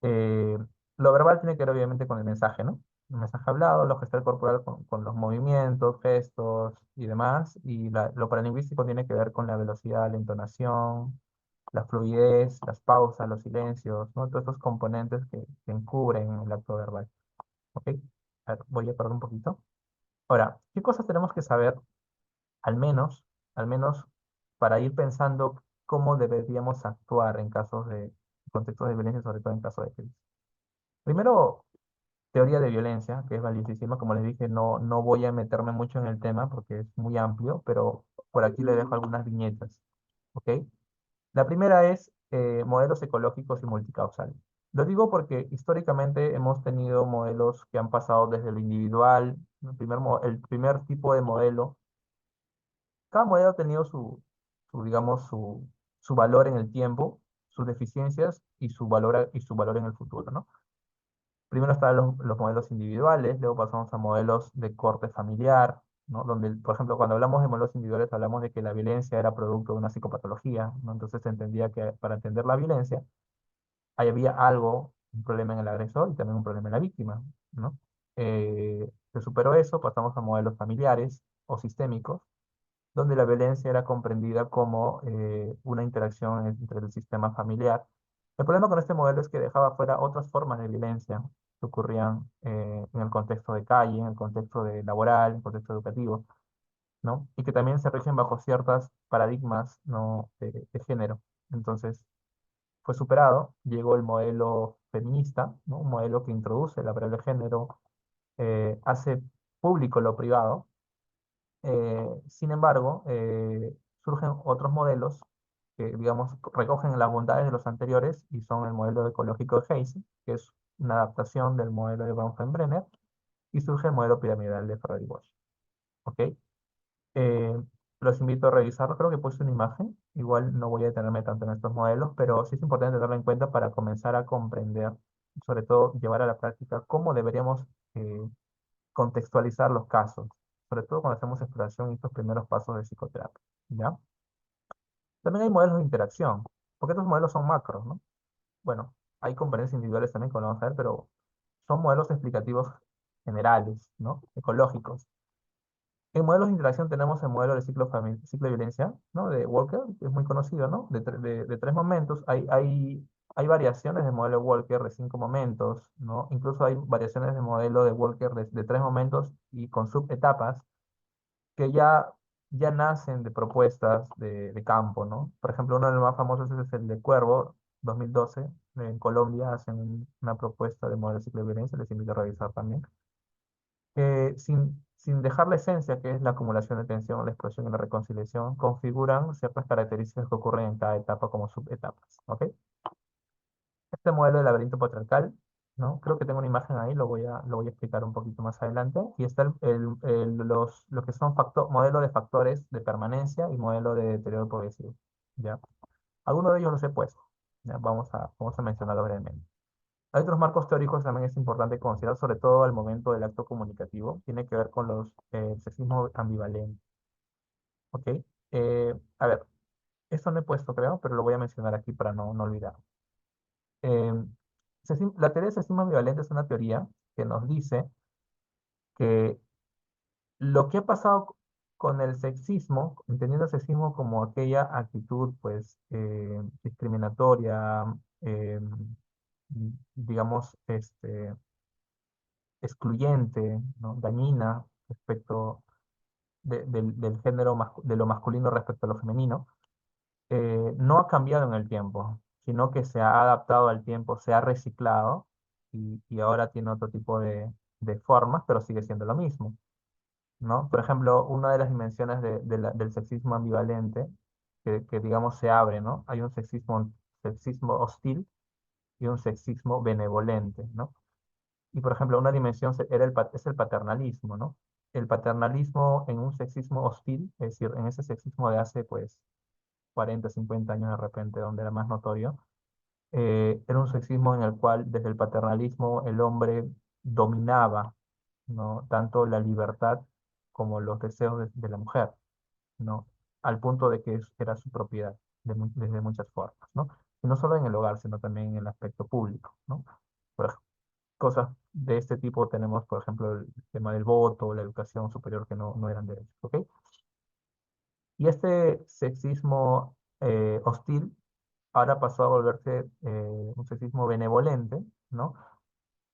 Eh, lo verbal tiene que ver obviamente con el mensaje, ¿no? El mensaje hablado, lo gestual corporal con los movimientos, gestos y demás. Y lo paralingüístico tiene que ver con la velocidad, la entonación, la fluidez, las pausas, los silencios, ¿no? Todos estos componentes que encubren el acto verbal. ¿Ok? A ver, voy a parar un poquito. Ahora, ¿qué cosas tenemos que saber, al menos, al menos para ir pensando cómo deberíamos actuar en casos de contextos de violencia, sobre todo en casos de crisis? Primero, teoría de violencia, que es valiosísima. Como les dije, no voy a meterme mucho en el tema porque es muy amplio, pero por aquí les dejo algunas viñetas. ¿Ok? La primera es modelos ecológicos y multicausales. Lo digo porque históricamente hemos tenido modelos que han pasado desde lo individual, el primer tipo de modelo. Cada modelo ha tenido digamos, su valor en el tiempo, sus deficiencias y su valor en el futuro, ¿no? Primero estaban los modelos individuales, luego pasamos a modelos de corte familiar, ¿no? Donde, por ejemplo, cuando hablamos de modelos individuales, hablamos de que la violencia era producto de una psicopatología, ¿no? Entonces se entendía que para entender la violencia, ahí había algo, un problema en el agresor y también un problema en la víctima, ¿no? Se superó eso, pasamos a modelos familiares o sistémicos, donde la violencia era comprendida como una interacción entre el sistema familiar. El problema con este modelo es que dejaba fuera otras formas de violencia que ocurrían en el contexto de calle, en el contexto de laboral, en el contexto educativo, ¿no? Y que también se rigen bajo ciertos paradigmas, ¿no? de género. Entonces, fue superado, llegó el modelo feminista, ¿no? Un modelo que introduce la variable de género, hace público lo privado. Sin embargo, surgen otros modelos que, digamos, recogen las bondades de los anteriores y son el modelo ecológico de Hayes, que es una adaptación del modelo de Bronfenbrenner, y surge el modelo piramidal de Frederick Bosch. ¿Ok? Eh, los invito a revisarlo. Creo que puse una imagen. Igual no voy a detenerme tanto en estos modelos, pero sí es importante tenerlo en cuenta para comenzar a comprender, sobre todo llevar a la práctica, cómo deberíamos contextualizar los casos, sobre todo cuando hacemos exploración y estos primeros pasos de psicoterapia, ¿ya? También hay modelos de interacción, porque estos modelos son macros, ¿no? Bueno, hay componentes individuales también, como lo vamos a ver, pero son modelos explicativos generales, ¿no? Ecológicos. En modelos de interacción tenemos el modelo de ciclo de violencia, ¿no? De Walker, que es muy conocido, ¿no? De tres momentos. Hay variaciones del modelo de Walker de 5 momentos, ¿no? Incluso hay variaciones del modelo de Walker de 3 momentos y con subetapas que ya nacen de propuestas de campo, ¿no? Por ejemplo, uno de los más famosos es el de Cuervo, 2012. En Colombia hacen una propuesta de modelo de ciclo de violencia, les invito a revisar también, sin dejar la esencia, que es la acumulación de tensión, la explosión y la reconciliación, configuran ciertas características que ocurren en cada etapa como subetapas, ¿ok? Este modelo de laberinto patriarcal, ¿no? Creo que tengo una imagen ahí, lo voy a explicar un poquito más adelante. Y está lo que son modelo de factores de permanencia y modelo de deterioro progresivo, ¿ya? Algunos de ellos los he puesto, ¿ya? Vamos a mencionarlo brevemente. Hay otros marcos teóricos que también es importante considerar, sobre todo al momento del acto comunicativo. Tiene que ver con los sexismo ambivalente. ¿Ok? A ver, esto no he puesto, creo, pero lo voy a mencionar aquí para no olvidar. Eh, la teoría del sexismo ambivalente es una teoría que nos dice que lo que ha pasado con el sexismo, entendiendo el sexismo como aquella actitud, pues, discriminatoria, eh, digamos, excluyente, ¿no? Dañina respecto del género, de lo masculino respecto a lo femenino, no ha cambiado en el tiempo, sino que se ha adaptado al tiempo, se ha reciclado y ahora tiene otro tipo de formas, pero sigue siendo lo mismo. ¿no? Por ejemplo, una de las dimensiones del sexismo ambivalente, que digamos se abre, ¿no? Hay un sexismo hostil y un sexismo benevolente, ¿no? Y por ejemplo, una dimensión es el paternalismo, ¿no? El paternalismo en un sexismo hostil, es decir, en ese sexismo de hace pues 40 50 años de repente, donde era más notorio, era un sexismo en el cual desde el paternalismo el hombre dominaba, ¿no? Tanto la libertad como los deseos de la mujer, ¿no? Al punto de que era su propiedad desde muchas formas, ¿no? Y no solo en el hogar, sino también en el aspecto público, ¿no? Por cosas de este tipo tenemos, por ejemplo, el tema del voto, la educación superior que no eran derechos, ¿ok? Y este sexismo hostil ahora pasó a volverse un sexismo benevolente, ¿no?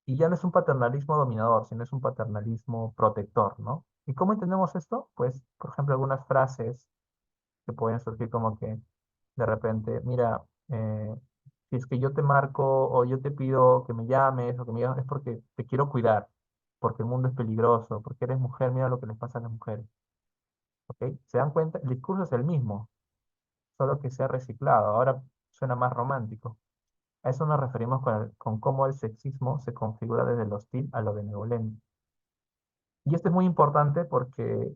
Y ya no es un paternalismo dominador, sino es un paternalismo protector, ¿no? ¿Y cómo entendemos esto? Pues, por ejemplo, algunas frases que pueden surgir como que de repente, mira, si es que yo te marco o yo te pido que me llames o que me llames, es porque te quiero cuidar, porque el mundo es peligroso, porque eres mujer, mira lo que les pasa a las mujeres, ¿ok? ¿Se dan cuenta? El discurso es el mismo, solo que se ha reciclado, ahora suena más romántico. A eso nos referimos con cómo el sexismo se configura desde lo hostil a lo benevolente. Y esto es muy importante porque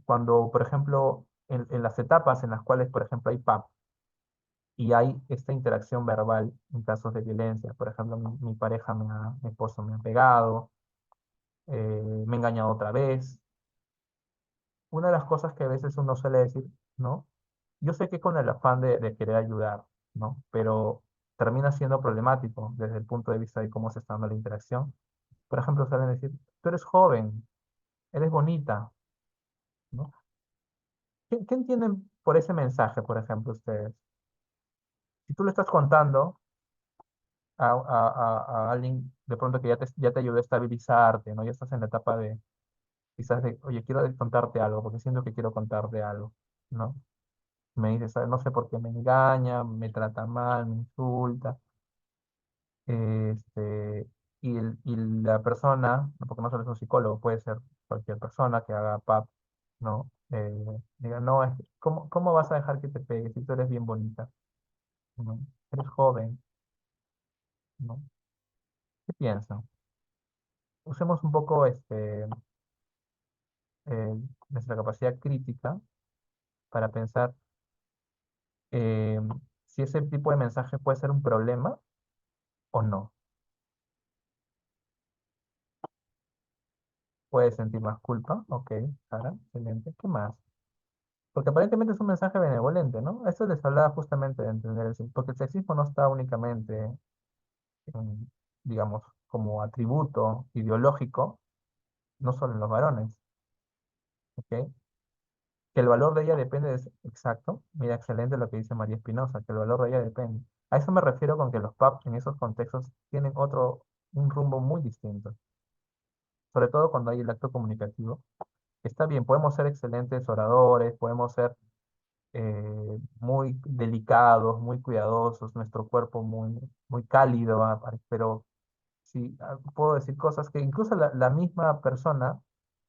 cuando, por ejemplo, en las etapas en las cuales, por ejemplo, hay PAP y hay esta interacción verbal en casos de violencia, por ejemplo, mi pareja, mi esposo me ha pegado, me ha engañado otra vez, una de las cosas que a veces uno suele decir, ¿no? Yo sé que con el afán de querer ayudar, ¿no? Pero termina siendo problemático desde el punto de vista de cómo se está dando la interacción. Por ejemplo, suelen decir, tú eres joven, eres bonita, ¿no? ¿Qué entienden por ese mensaje, por ejemplo, ustedes? Si tú le estás contando a alguien de pronto que ya te ayudó a estabilizarte, ¿no? Ya estás en la etapa de, quizás de, oye, quiero contarte algo, porque siento que quiero contarte algo, ¿no? Me dice, "¿Sabes? No sé por qué me engaña, me trata mal, me insulta, este, y la persona, no, porque no solo es un psicólogo, puede ser cualquier persona que haga PAP, ¿no? Diga, no, ¿cómo vas a dejar que te pegue si tú eres bien bonita, ¿no? Eres joven, ¿no? ¿Qué piensan? Usemos un poco nuestra capacidad crítica para pensar eh, si ese tipo de mensaje puede ser un problema o no. Puedes sentir más culpa, ok, Sara, excelente. ¿Qué más? Porque aparentemente es un mensaje benevolente, ¿no? Eso les hablaba justamente de entender porque el sexismo no está únicamente, en, digamos, como atributo ideológico, no solo en los varones, ¿ok? Que el valor de ella depende de... Exacto, mira, excelente lo que dice María Espinosa, que el valor de ella depende. A eso me refiero con que los PAP en esos contextos tienen un rumbo muy distinto, sobre todo cuando hay el acto comunicativo. Está bien, podemos ser excelentes oradores, podemos ser muy delicados, muy cuidadosos, nuestro cuerpo muy cálido, pero sí, puedo decir cosas que incluso la misma persona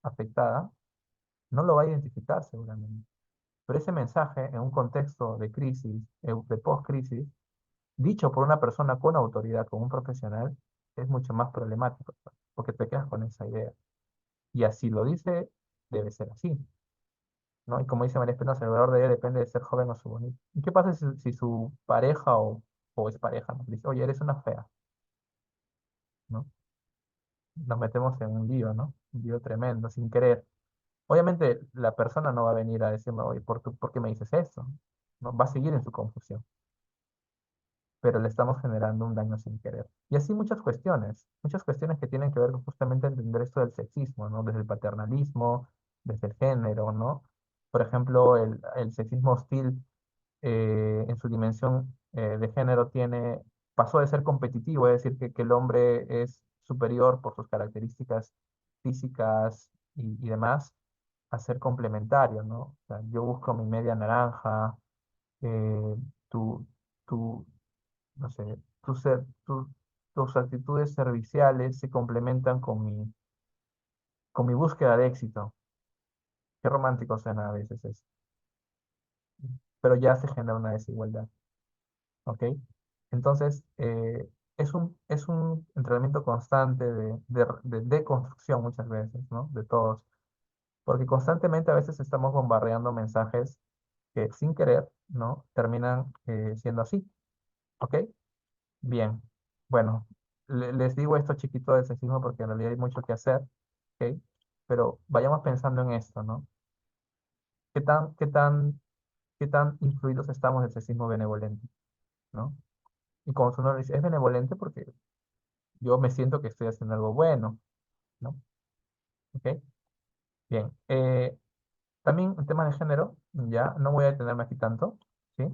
afectada no lo va a identificar seguramente. Pero ese mensaje en un contexto de crisis, de post-crisis, dicho por una persona con autoridad, con un profesional, es mucho más problemático, pues, porque te quedas con esa idea. Y así lo dice, debe ser así, ¿no? Y como dice María Espinosa, el valor de ella depende de ser joven o su bonito. ¿Y qué pasa si su pareja o es pareja, ¿no? Dice, oye, eres una fea, ¿no? Nos metemos en un lío, ¿no? Un lío tremendo, sin querer. Obviamente la persona no va a venir a decirme, oye, ¿por qué me dices eso? ¿No? Va a seguir en su confusión, pero le estamos generando un daño sin querer. Y así muchas cuestiones que tienen que ver con justamente entender esto del sexismo, ¿no? Desde el paternalismo, desde el género, ¿no? Por ejemplo, el sexismo hostil en su dimensión de género pasó de ser competitivo, es decir, que el hombre es superior por sus características físicas y demás, a ser complementario, ¿no? O sea, yo busco mi media naranja, eh, tú, tú, no sé, tus actitudes serviciales se complementan con con mi búsqueda de éxito. Qué romántico suena a veces eso, pero ya se genera una desigualdad, ¿ok? Entonces, es un entrenamiento constante de deconstrucción muchas veces, ¿no? De todos, porque constantemente a veces estamos bombardeando mensajes que sin querer, ¿no? Terminan siendo así, ¿ok? Bien, bueno, les digo esto chiquito del sexismo porque en realidad hay mucho que hacer, ¿ok? Pero vayamos pensando en esto, ¿no? ¿Qué tan, qué tan, qué tan influidos estamos del sexismo benevolente, ¿no? Y como su nombre dice, es benevolente porque yo me siento que estoy haciendo algo bueno, ¿no? ¿Ok? Bien. También en temas de género, ya no voy a detenerme aquí tanto, ¿sí?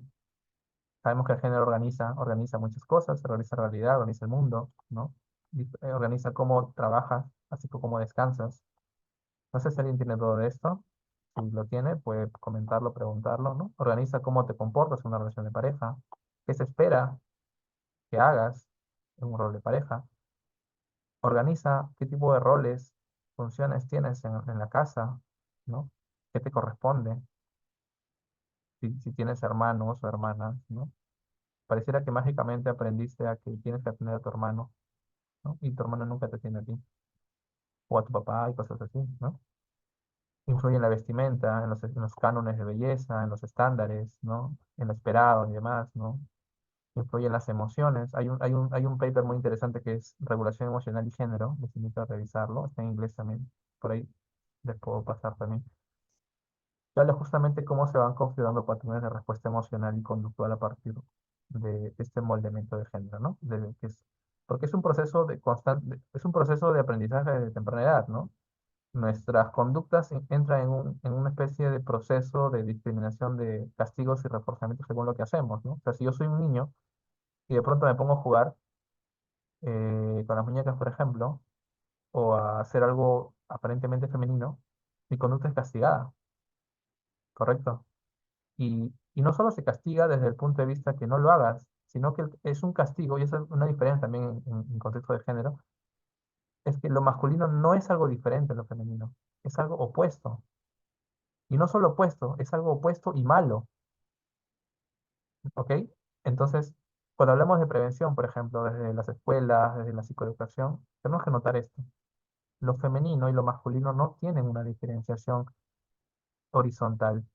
Sabemos que el género organiza muchas cosas, organiza la realidad, organiza el mundo, ¿no? Y, organiza cómo trabajas, así como cómo descansas. No sé si alguien tiene todo esto. Si lo tiene, puede comentarlo, preguntarlo, ¿no? Organiza cómo te comportas en una relación de pareja, qué se espera que hagas en un rol de pareja. Organiza qué tipo de roles, funciones tienes en la casa, ¿no? ¿Qué te corresponde? Si tienes hermanos o hermanas, ¿no? Pareciera que mágicamente aprendiste a que tienes que atender a tu hermano, ¿no? Y tu hermano nunca te atiende a ti, o a tu papá y cosas así, ¿no? Influye en la vestimenta, en los cánones de belleza, en los estándares, ¿no? En lo esperado y demás, ¿no? Influye en las emociones. Hay un paper muy interesante que es Regulación Emocional y Género, les invito a revisarlo, está en inglés también, por ahí les puedo pasar también. Que habla justamente cómo se van configurando patrones de respuesta emocional y conductual a partir de este moldeamiento de género, ¿no? Porque es un proceso de constante, es un proceso de aprendizaje de temprana edad, ¿no? Nuestras conductas entran en una especie de proceso de discriminación de castigos y reforzamiento según lo que hacemos, ¿no? O sea, si yo soy un niño y de pronto me pongo a jugar con las muñecas, por ejemplo, o a hacer algo aparentemente femenino, mi conducta es castigada, ¿correcto? Y no solo se castiga desde el punto de vista que no lo hagas, sino que es un castigo, y esa es una diferencia también en contexto de género, es que lo masculino no es algo diferente a lo femenino, es algo opuesto. Y no solo opuesto, es algo opuesto y malo, ¿ok? Entonces, cuando hablamos de prevención, por ejemplo, desde las escuelas, desde la psicoeducación, tenemos que notar esto. Lo femenino y lo masculino no tienen una diferenciación horizontal,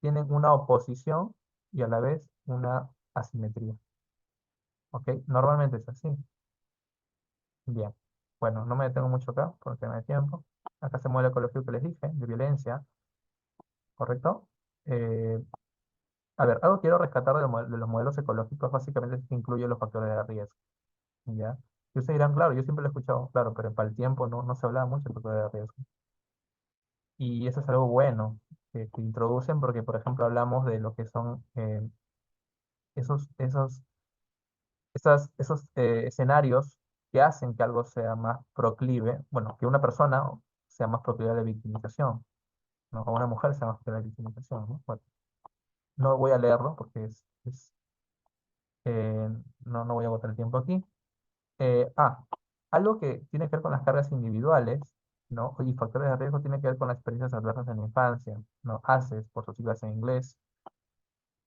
tienen una oposición y a la vez una asimetría, ¿ok? Normalmente es así. Bien. Bueno, no me detengo mucho acá por el tema de tiempo. Acá se mueve el ecología que les dije, de violencia, ¿correcto? Eh, a ver, algo quiero rescatar de los modelos ecológicos, básicamente es que incluye los factores de riesgo, ¿ya? Y ustedes dirán, claro, yo siempre lo he escuchado, claro, pero para el tiempo no se hablaba mucho de factores de riesgo. Y eso es algo bueno que introducen porque, por ejemplo, hablamos de lo que son esos, esos, esos escenarios que hacen que algo sea más proclive, bueno, que una persona sea más proclive a la victimización, ¿no? O una mujer sea más proclive a la victimización, ¿no? Bueno, no voy a leerlo porque eh, no voy a agotar el tiempo aquí. Algo que tiene que ver con las cargas individuales, ¿no? Y factores de riesgo tiene que ver con las experiencias adversas en la infancia, ¿no? ACEs, por sus siglas en inglés.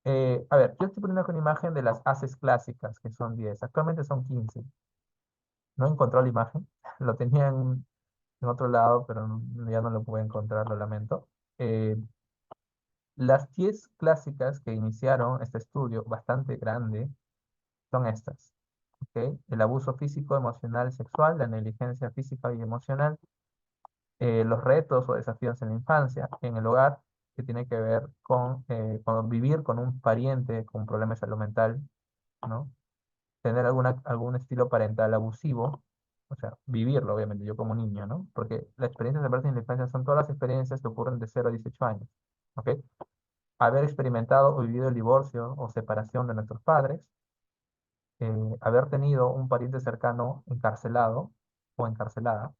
A ver, yo estoy poniendo aquí una imagen de las ACEs clásicas, que son 10. Actualmente son 15. No he encontrado la imagen. Lo tenía en otro lado, pero ya no lo puedo encontrar, lo lamento. Eh, las 10 clásicas que iniciaron este estudio, bastante grande, son estas. ¿Ok? El abuso físico, emocional, sexual, la negligencia física y emocional, los retos o desafíos en la infancia, en el hogar, que tiene que ver con vivir con un pariente con problemas de salud mental, ¿no? Tener algún estilo parental abusivo, o sea, vivirlo, obviamente, yo como niño, ¿no? Porque las experiencias de adversas en la infancia son todas las experiencias que ocurren de 0 a 18 años, ¿ok? Haber experimentado o vivido el divorcio o separación de nuestros padres, haber tenido un pariente cercano encarcelado o encarcelada,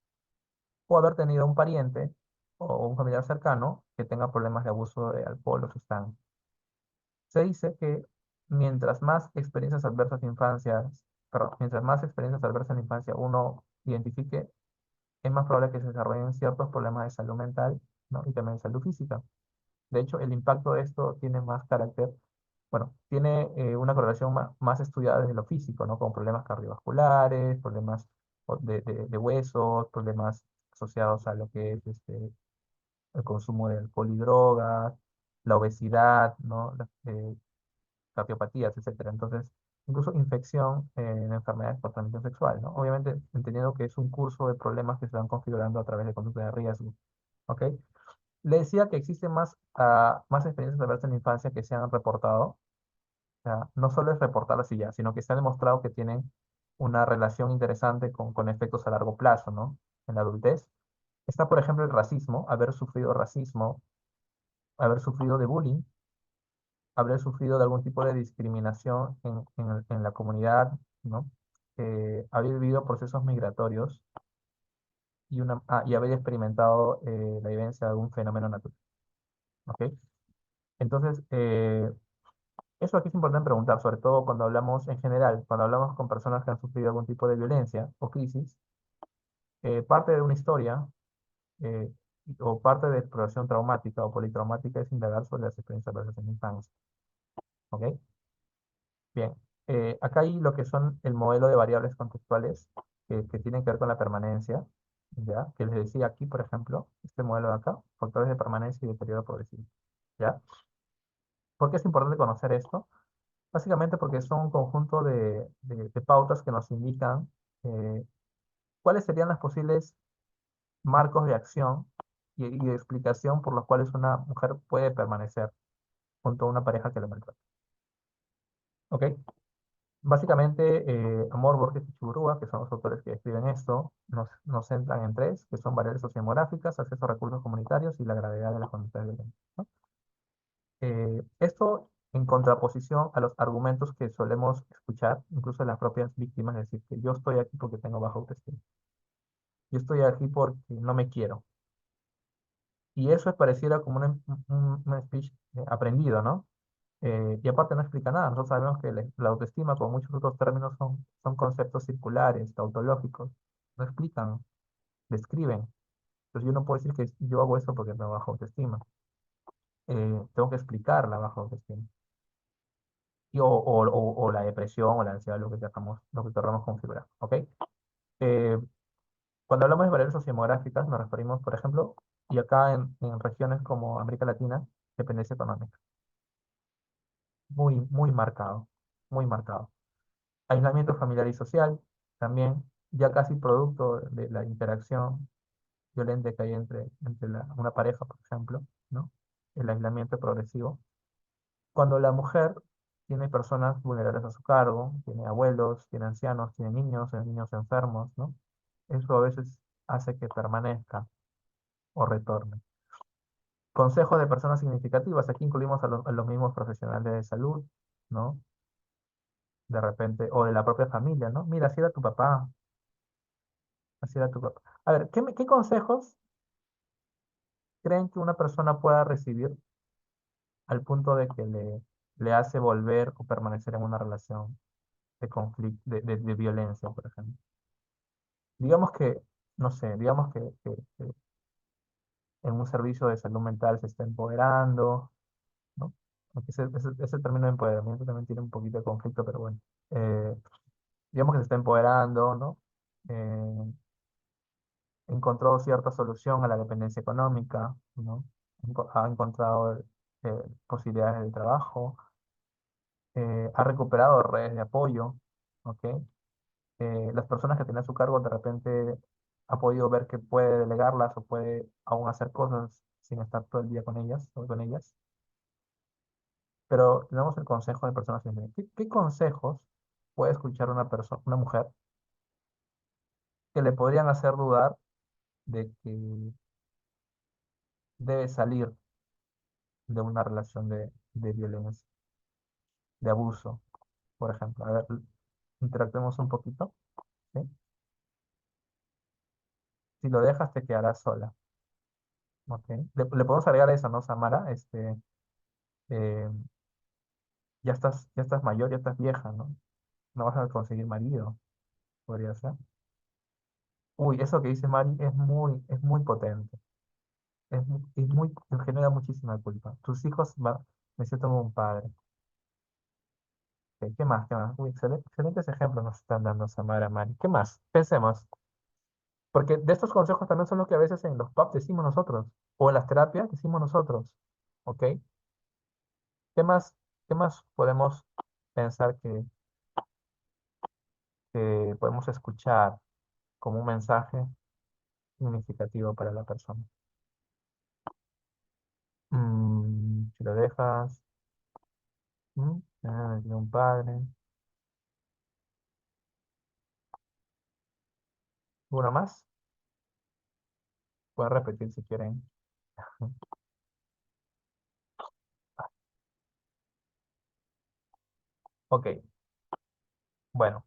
o haber tenido un pariente o un familiar cercano que tenga problemas de abuso de alcohol o sustancias. Se dice que mientras más experiencias adversas de infancias, perdón, mientras más experiencias adversas en la infancia uno identifique, es más probable que se desarrollen ciertos problemas de salud mental, ¿no? Y también de salud física. De hecho, el impacto de esto tiene más carácter, bueno, tiene una correlación más estudiada desde lo físico, ¿no? Con problemas cardiovasculares, problemas de huesos, problemas asociados a lo que es el consumo de alcohol y drogas, la obesidad, ¿no? Cardiopatías, etcétera. Entonces, incluso infección en enfermedades por transmisión sexual, ¿no? Obviamente, entendiendo que es un curso de problemas que se van configurando a través de conducta de riesgo, ¿ok? Le decía que existen más experiencias adversas en la infancia que se han reportado. O sea, no solo es reportarlas y ya, sino que se ha demostrado que tienen una relación interesante con efectos a largo plazo, ¿no? En la adultez. Está, por ejemplo, el racismo, haber sufrido de bullying, haber sufrido de algún tipo de discriminación en la comunidad, ¿no? Haber vivido procesos migratorios y haber experimentado la vivencia de algún fenómeno natural, ¿ok? Entonces, eso aquí es importante preguntar, sobre todo cuando hablamos en general, cuando hablamos con personas que han sufrido algún tipo de violencia o crisis, parte de una historia eh, o parte de exploración traumática o politraumática es indagar sobre las experiencias adversas en la infancia, ¿ok? Bien, acá hay lo que son el modelo de variables contextuales que tienen que ver con la permanencia, ¿ya? Que les decía aquí, por ejemplo, este modelo de acá, factores de permanencia y deterioro progresivo, ¿ya? ¿Por qué es importante conocer esto? Básicamente porque son un conjunto de pautas que nos indican eh, cuáles serían los posibles marcos de acción y de explicación por los cuales una mujer puede permanecer junto a una pareja que la maltrata. ¿Ok? Básicamente, Amor, Borges y Chiburúa, que son los autores que escriben esto, nos centran en tres, que son variables sociodemográficas, acceso a recursos comunitarios y la gravedad de las conductas violentas, ¿no? Esto en contraposición a los argumentos que solemos escuchar, incluso de las propias víctimas, es decir, que yo estoy aquí porque tengo baja autoestima, yo estoy aquí porque no me quiero. Y eso es pareciera como un speech aprendido, ¿no? Y aparte no explica nada. Nosotros sabemos que la autoestima, como muchos otros términos, son conceptos circulares, tautológicos. No explican, describen. Entonces yo no puedo decir que yo hago esto porque tengo baja autoestima. Tengo que explicar la baja autoestima. O la depresión o la ansiedad, lo que queramos configurar. ¿Ok? Eh, Cuando hablamos de variables sociodemográficas, nos referimos, por ejemplo, y acá en regiones como América Latina, dependencia económica. Muy, muy marcado. Muy marcado. Aislamiento familiar y social, también, ya casi producto de la interacción violenta que hay entre una pareja, por ejemplo, ¿no? El aislamiento progresivo. Cuando la mujer tiene personas vulnerables a su cargo, tiene abuelos, tiene ancianos, tiene niños enfermos, ¿no? Eso a veces hace que permanezca o retorne. Consejos de personas significativas, aquí incluimos a los mismos profesionales de salud, ¿no? De repente, o de la propia familia, ¿no? Mira, así era tu papá, así era tu papá. A ver, ¿qué consejos creen que una persona pueda recibir al punto de que le hace volver o permanecer en una relación de conflicto, de violencia, por ejemplo? Digamos que, no sé, digamos que en un servicio de salud mental se está empoderando, ¿no? Aunque ese término de empoderamiento también tiene un poquito de conflicto, pero bueno. Eh, digamos que se está empoderando, ¿no? Eh, Encontró cierta solución a la dependencia económica, ¿no? Ha encontrado posibilidades de trabajo, ha recuperado redes de apoyo, ¿ok? Las personas que tiene a su cargo de repente ha podido ver que puede delegarlas o puede aún hacer cosas sin estar todo el día con ellas o con ellas. Pero tenemos el consejo de personas sin ¿Qué consejos puede escuchar una persona, una mujer, que le podrían hacer dudar de que debe salir de una relación de violencia, de abuso, por ejemplo? A ver, interactuemos un poquito, ¿sí? Si lo dejas, te quedarás sola. ¿Ok? Le podemos agregar eso, ¿no, Samara? Eh, ya estás mayor, ya estás vieja, ¿no? No vas a conseguir marido, podría ser. Uy, eso que dice Mari es muy potente. Me genera muchísima culpa. Tus hijos me siento como un padre. Ok, ¿qué más? ¿Qué más? Uy, excelentes ejemplos nos están dando Samara, Mari. ¿Qué más? Pensemos. Porque de estos consejos también son los que a veces en los pubs decimos nosotros, o en las terapias decimos nosotros. ¿Ok? ¿Qué más, qué más podemos pensar que podemos escuchar como un mensaje significativo para la persona? Si lo dejas, de un padre. ¿Uno más? Pueden repetir si quieren. Ok, bueno,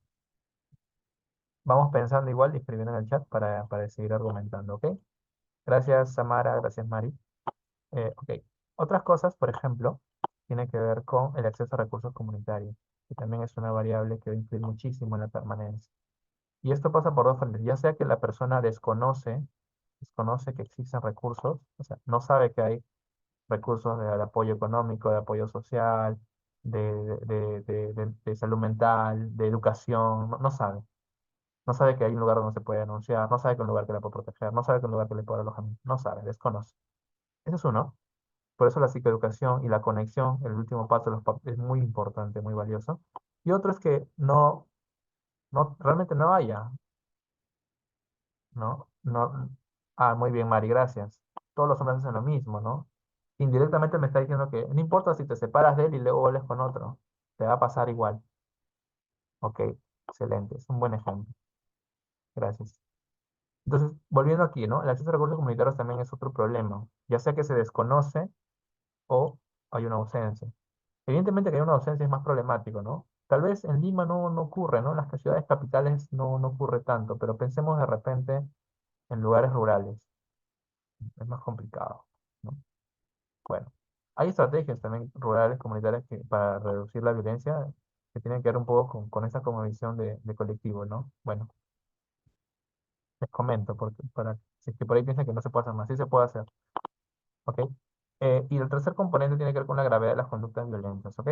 vamos pensando igual y escribiendo en el chat para seguir argumentando, ¿ok? Gracias, Samara, gracias, Mari. Ok, otras cosas, por ejemplo, tiene que ver con el acceso a recursos comunitarios, que también es una variable que va a influir muchísimo en la permanencia. Y esto pasa por dos frentes, ya sea que la persona desconoce que existen recursos, o sea, no sabe que hay recursos de apoyo económico, de apoyo social, de salud mental, de educación, no sabe. No sabe que hay un lugar donde se puede denunciar, no sabe que hay un lugar que le puede proteger, no sabe que hay un lugar que le puede dar alojamiento, no sabe, desconoce. Ese es uno. Por eso la psicoeducación y la conexión, el último paso de los es muy importante, muy valioso. Y otro es que realmente no haya, ¿no? No, muy bien, Mari, gracias. Todos los hombres hacen lo mismo, ¿no? Indirectamente me está diciendo que no importa si te separas de él y luego vuelves con otro, te va a pasar igual. Ok, excelente, es un buen ejemplo. Gracias. Entonces, volviendo aquí, ¿no? El acceso a recursos comunitarios también es otro problema, ya sea que se desconoce o hay una ausencia. Evidentemente que hay una ausencia es más problemático, ¿no? Tal vez en Lima no ocurre, ¿no? En las ciudades capitales no ocurre tanto, pero pensemos de repente en lugares rurales. Es más complicado, ¿no? Bueno, hay estrategias también rurales, comunitarias, para reducir la violencia que tienen que ver un poco con esa como visión de colectivo, ¿no? Bueno, les comento, porque si es que por ahí piensan que no se puede hacer más, sí se puede hacer, ¿ok? Y el tercer componente tiene que ver con la gravedad de las conductas violentas, ¿ok?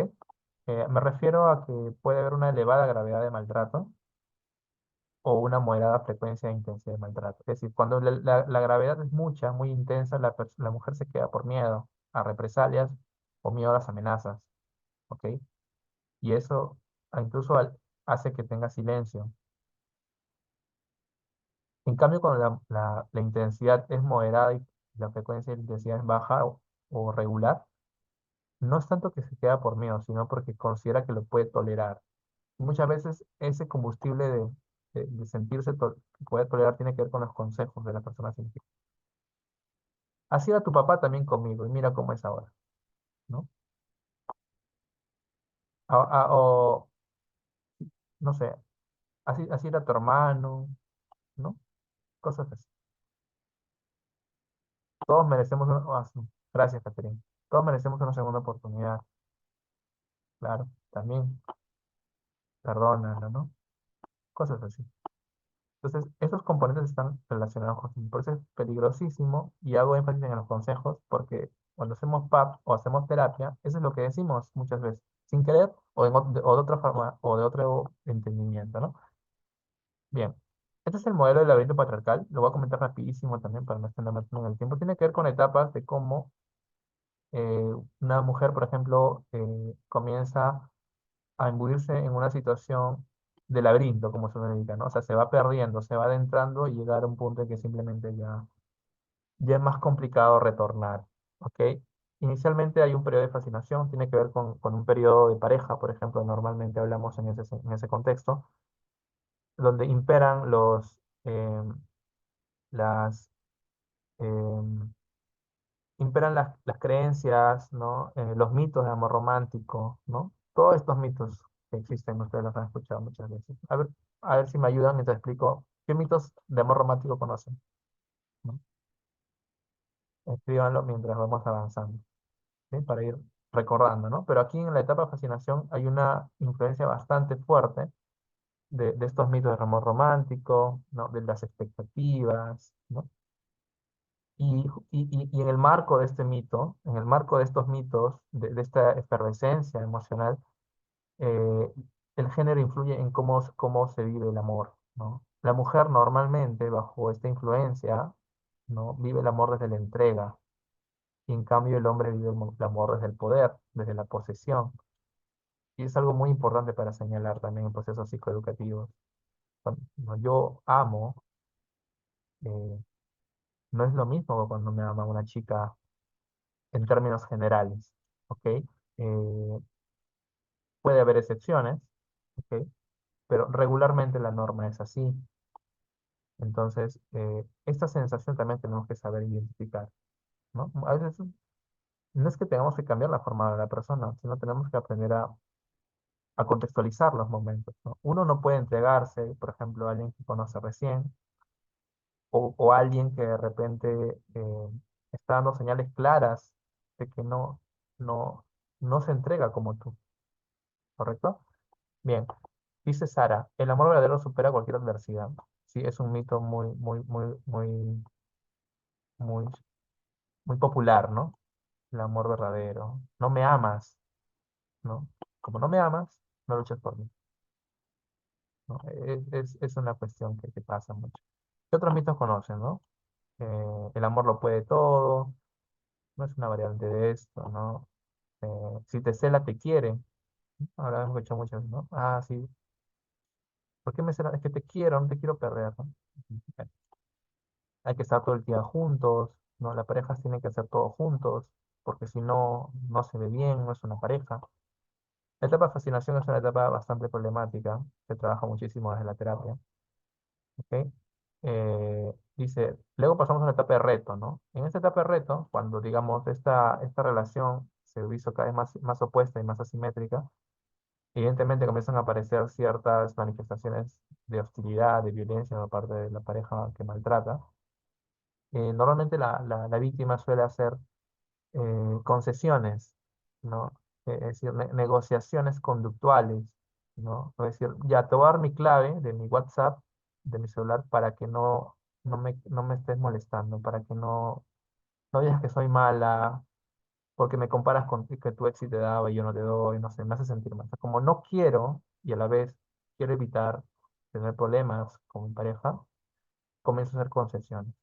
Me refiero a que puede haber una elevada gravedad de maltrato o una moderada frecuencia e intensidad de maltrato. Es decir, cuando la gravedad es mucha, muy intensa, la mujer se queda por miedo a represalias o miedo a las amenazas, ¿ok? Y eso incluso hace que tenga silencio. En cambio, cuando la intensidad es moderada y la frecuencia de intensidad es baja o regular, no es tanto que se queda por miedo, sino porque considera que lo puede tolerar. Muchas veces ese combustible de sentirse que puede tolerar tiene que ver con los consejos de la persona científica. Así era tu papá también conmigo y mira cómo es ahora, ¿no? O, no sé, así era tu hermano, ¿no? Cosas así. Todos merecemos gracias, Catherine. Todos merecemos una segunda oportunidad, claro, también, perdónalo, ¿no? Cosas así. Entonces, esos componentes están relacionados con por eso es peligrosísimo y hago énfasis en los consejos porque cuando hacemos PAP o hacemos terapia, eso es lo que decimos muchas veces, sin querer o de otra forma o de otro entendimiento, ¿no? Bien, este es el modelo del laberinto patriarcal, lo voy a comentar rapidísimo también para no extenderme en el tiempo. Tiene que ver con etapas de cómo una mujer, por ejemplo, comienza a imbuirse en una situación de laberinto, como se dedica, ¿no? O sea, se va perdiendo, se va adentrando y llegar a un punto en que simplemente ya es más complicado retornar, ¿ok? Inicialmente hay un periodo de fascinación, tiene que ver con un periodo de pareja, por ejemplo, normalmente hablamos en ese contexto, donde imperan las, em, las creencias, ¿no? Los mitos de amor romántico, ¿no? Todos estos mitos que existen, ustedes los han escuchado muchas veces. A ver si me ayudan mientras explico qué mitos de amor romántico conocen, ¿no? Escríbanlo mientras vamos avanzando, ¿sí? Para ir recordando, ¿no? Pero aquí en la etapa de fascinación hay una influencia bastante fuerte de estos mitos del amor romántico, ¿no? De las expectativas, ¿no? Y en el marco de este mito, en el marco de estos mitos, de esta efervescencia emocional, eh, el género influye en cómo se vive el amor, ¿no? La mujer normalmente, bajo esta influencia, ¿no? Vive el amor desde la entrega, y en cambio el hombre vive el amor desde el poder, desde la posesión. Y es algo muy importante para señalar también en procesos psicoeducativos. Cuando yo amo, eh, no es lo mismo que cuando me ama una chica en términos generales, ¿ok? Puede haber excepciones, ¿ok? Pero regularmente la norma es así. Entonces, esta sensación también tenemos que saber identificar, ¿no? A veces no es que tengamos que cambiar la forma de la persona, sino tenemos que aprender a contextualizar los momentos, ¿no? Uno no puede entregarse, por ejemplo, a alguien que conoce recién, o a alguien que de repente está dando señales claras de que no, no se entrega como tú, ¿correcto? Bien, dice Sara, el amor verdadero supera cualquier adversidad. Sí, es un mito muy, muy popular, ¿no? El amor verdadero. No me amas, ¿no? Como no me amas, no luches por mí, ¿no? Es una cuestión que pasa mucho. ¿Qué otros mitos conocen, no? El amor lo puede todo, no es una variante de esto, ¿no? Si te cela, te quiere. Ahora hemos escuchado mucho, ¿no? Ah, sí. ¿Por qué me cela? Es que te quiero, no te quiero perder, ¿no? Bueno, hay que estar todo el día juntos, ¿no? Las parejas tienen que hacer todo juntos, porque si no, no se ve bien, no es una pareja. La etapa de fascinación es una etapa bastante problemática, se trabaja muchísimo desde la terapia, ¿ok? Dice, luego pasamos a una etapa de reto, ¿no? En esta etapa de reto, cuando, digamos, esta relación se hizo cada vez más opuesta y más asimétrica, evidentemente comienzan a aparecer ciertas manifestaciones de hostilidad, de violencia por parte de la pareja que maltrata. Normalmente la víctima suele hacer concesiones, ¿no? Es decir, negociaciones conductuales, ¿no? Es decir, ya te voy a dar mi clave de mi WhatsApp, de mi celular, para que no me estés molestando, para que no digas que soy mala, porque me comparas con que tu ex sí te daba y yo no te doy, no sé, me hace sentir mal. O sea, como no quiero y a la vez quiero evitar tener problemas con mi pareja, comienzo a hacer concesiones.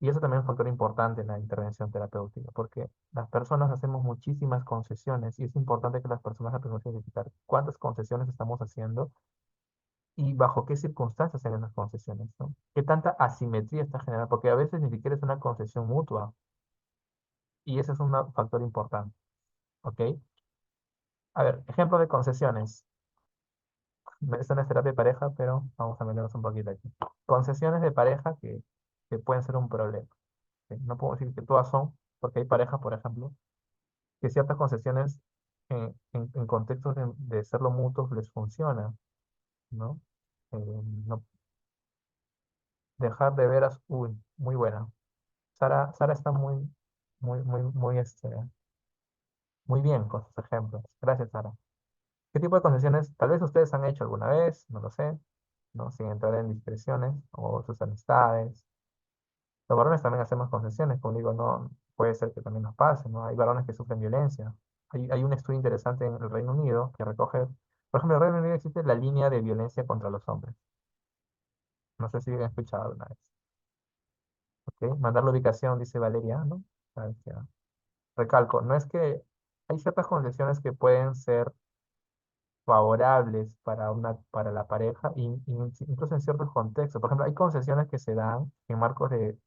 Y eso también es un factor importante en la intervención terapéutica, porque las personas hacemos muchísimas concesiones y es importante que las personas aprendamos a identificar cuántas concesiones estamos haciendo y bajo qué circunstancias hacen esas concesiones, ¿no? ¿Qué tanta asimetría está generando? Porque a veces ni siquiera es una concesión mutua y ese es un factor importante, ¿ok? A ver, ejemplo de concesiones. Esto no es terapia de pareja, pero vamos a meternos un poquito aquí. Concesiones de pareja que pueden ser un problema. ¿Ok? No puedo decir que todas son, porque hay parejas, por ejemplo, que ciertas concesiones en contextos de serlo mutuos les funciona, ¿no? Eh, no dejar de veras, uy, muy buena. Sara está muy bien con sus ejemplos. Gracias, Sara. ¿Qué tipo de concesiones tal vez ustedes han hecho alguna vez? No lo sé, ¿no? Sin entrar en discreciones o sus amistades. Los varones también hacemos concesiones, como digo, no puede ser que también nos pase, ¿no? Hay varones que sufren violencia. Hay un estudio interesante en el Reino Unido que recoge, por ejemplo, en el Reino Unido existe la línea de violencia contra los hombres. No sé si han escuchado alguna vez. ¿Ok? Mandar la ubicación, dice Valeria, ¿no? A ver, ya. Recalco, no es que hay ciertas concesiones que pueden ser favorables para la pareja, incluso en ciertos contextos. Por ejemplo, hay concesiones que se dan en marcos de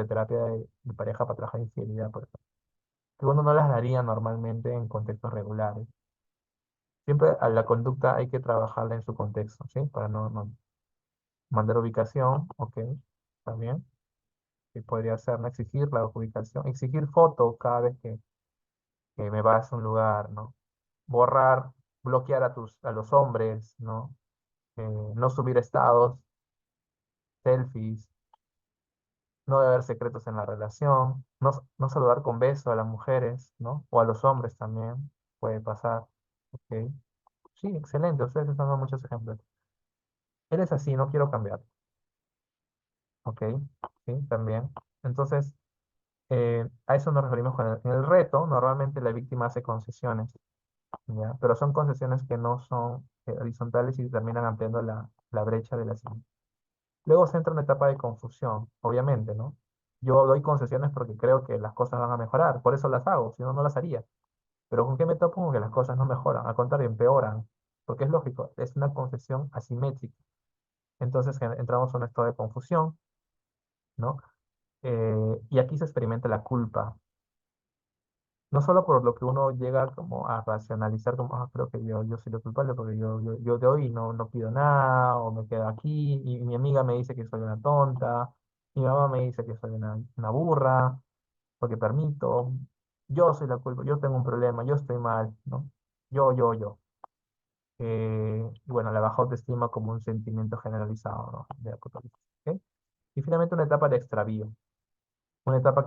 terapia de pareja para trabajar infidelidad, por ejemplo, que uno no las daría normalmente en contextos regulares. Siempre a la conducta hay que trabajarla en su contexto, ¿sí? Para no mandar ubicación, ok, también, que podría ser no exigir la ubicación, exigir foto cada vez que me vas a un lugar, ¿no? Borrar, bloquear a los hombres, ¿no? No subir estados, selfies, no debe haber secretos en la relación, no saludar con beso a las mujeres, ¿no? O a los hombres también, puede pasar, ok. Sí, excelente, ustedes están dando muchos ejemplos. Él es así, no quiero cambiar. ¿Ok? Sí, también. Entonces, a eso nos referimos con en el reto. Normalmente la víctima hace concesiones, ¿ya? Pero son concesiones que no son horizontales y terminan ampliando la brecha de la siguiente. Luego se entra en una etapa de confusión, obviamente, ¿no? Yo doy concesiones porque creo que las cosas van a mejorar, por eso las hago, si no, no las haría. Pero ¿con qué me topo? Con que las cosas no mejoran, al contrario, empeoran, porque es lógico, es una concesión asimétrica. Entonces entramos en un estado de confusión, ¿no? Y aquí se experimenta la culpa, no solo por lo que uno llega como a racionalizar, como, ah, creo que yo soy el culpable porque yo de hoy no pido nada, o me quedo aquí, y mi amiga me dice que soy una tonta, mi mamá me dice que soy una burra, porque permito, yo soy la culpa, yo tengo un problema, yo estoy mal, ¿no? Yo. Y bueno, la baja autoestima como un sentimiento generalizado, ¿no? De la culpa. ¿Ok? Y finalmente una etapa de extravío, una etapa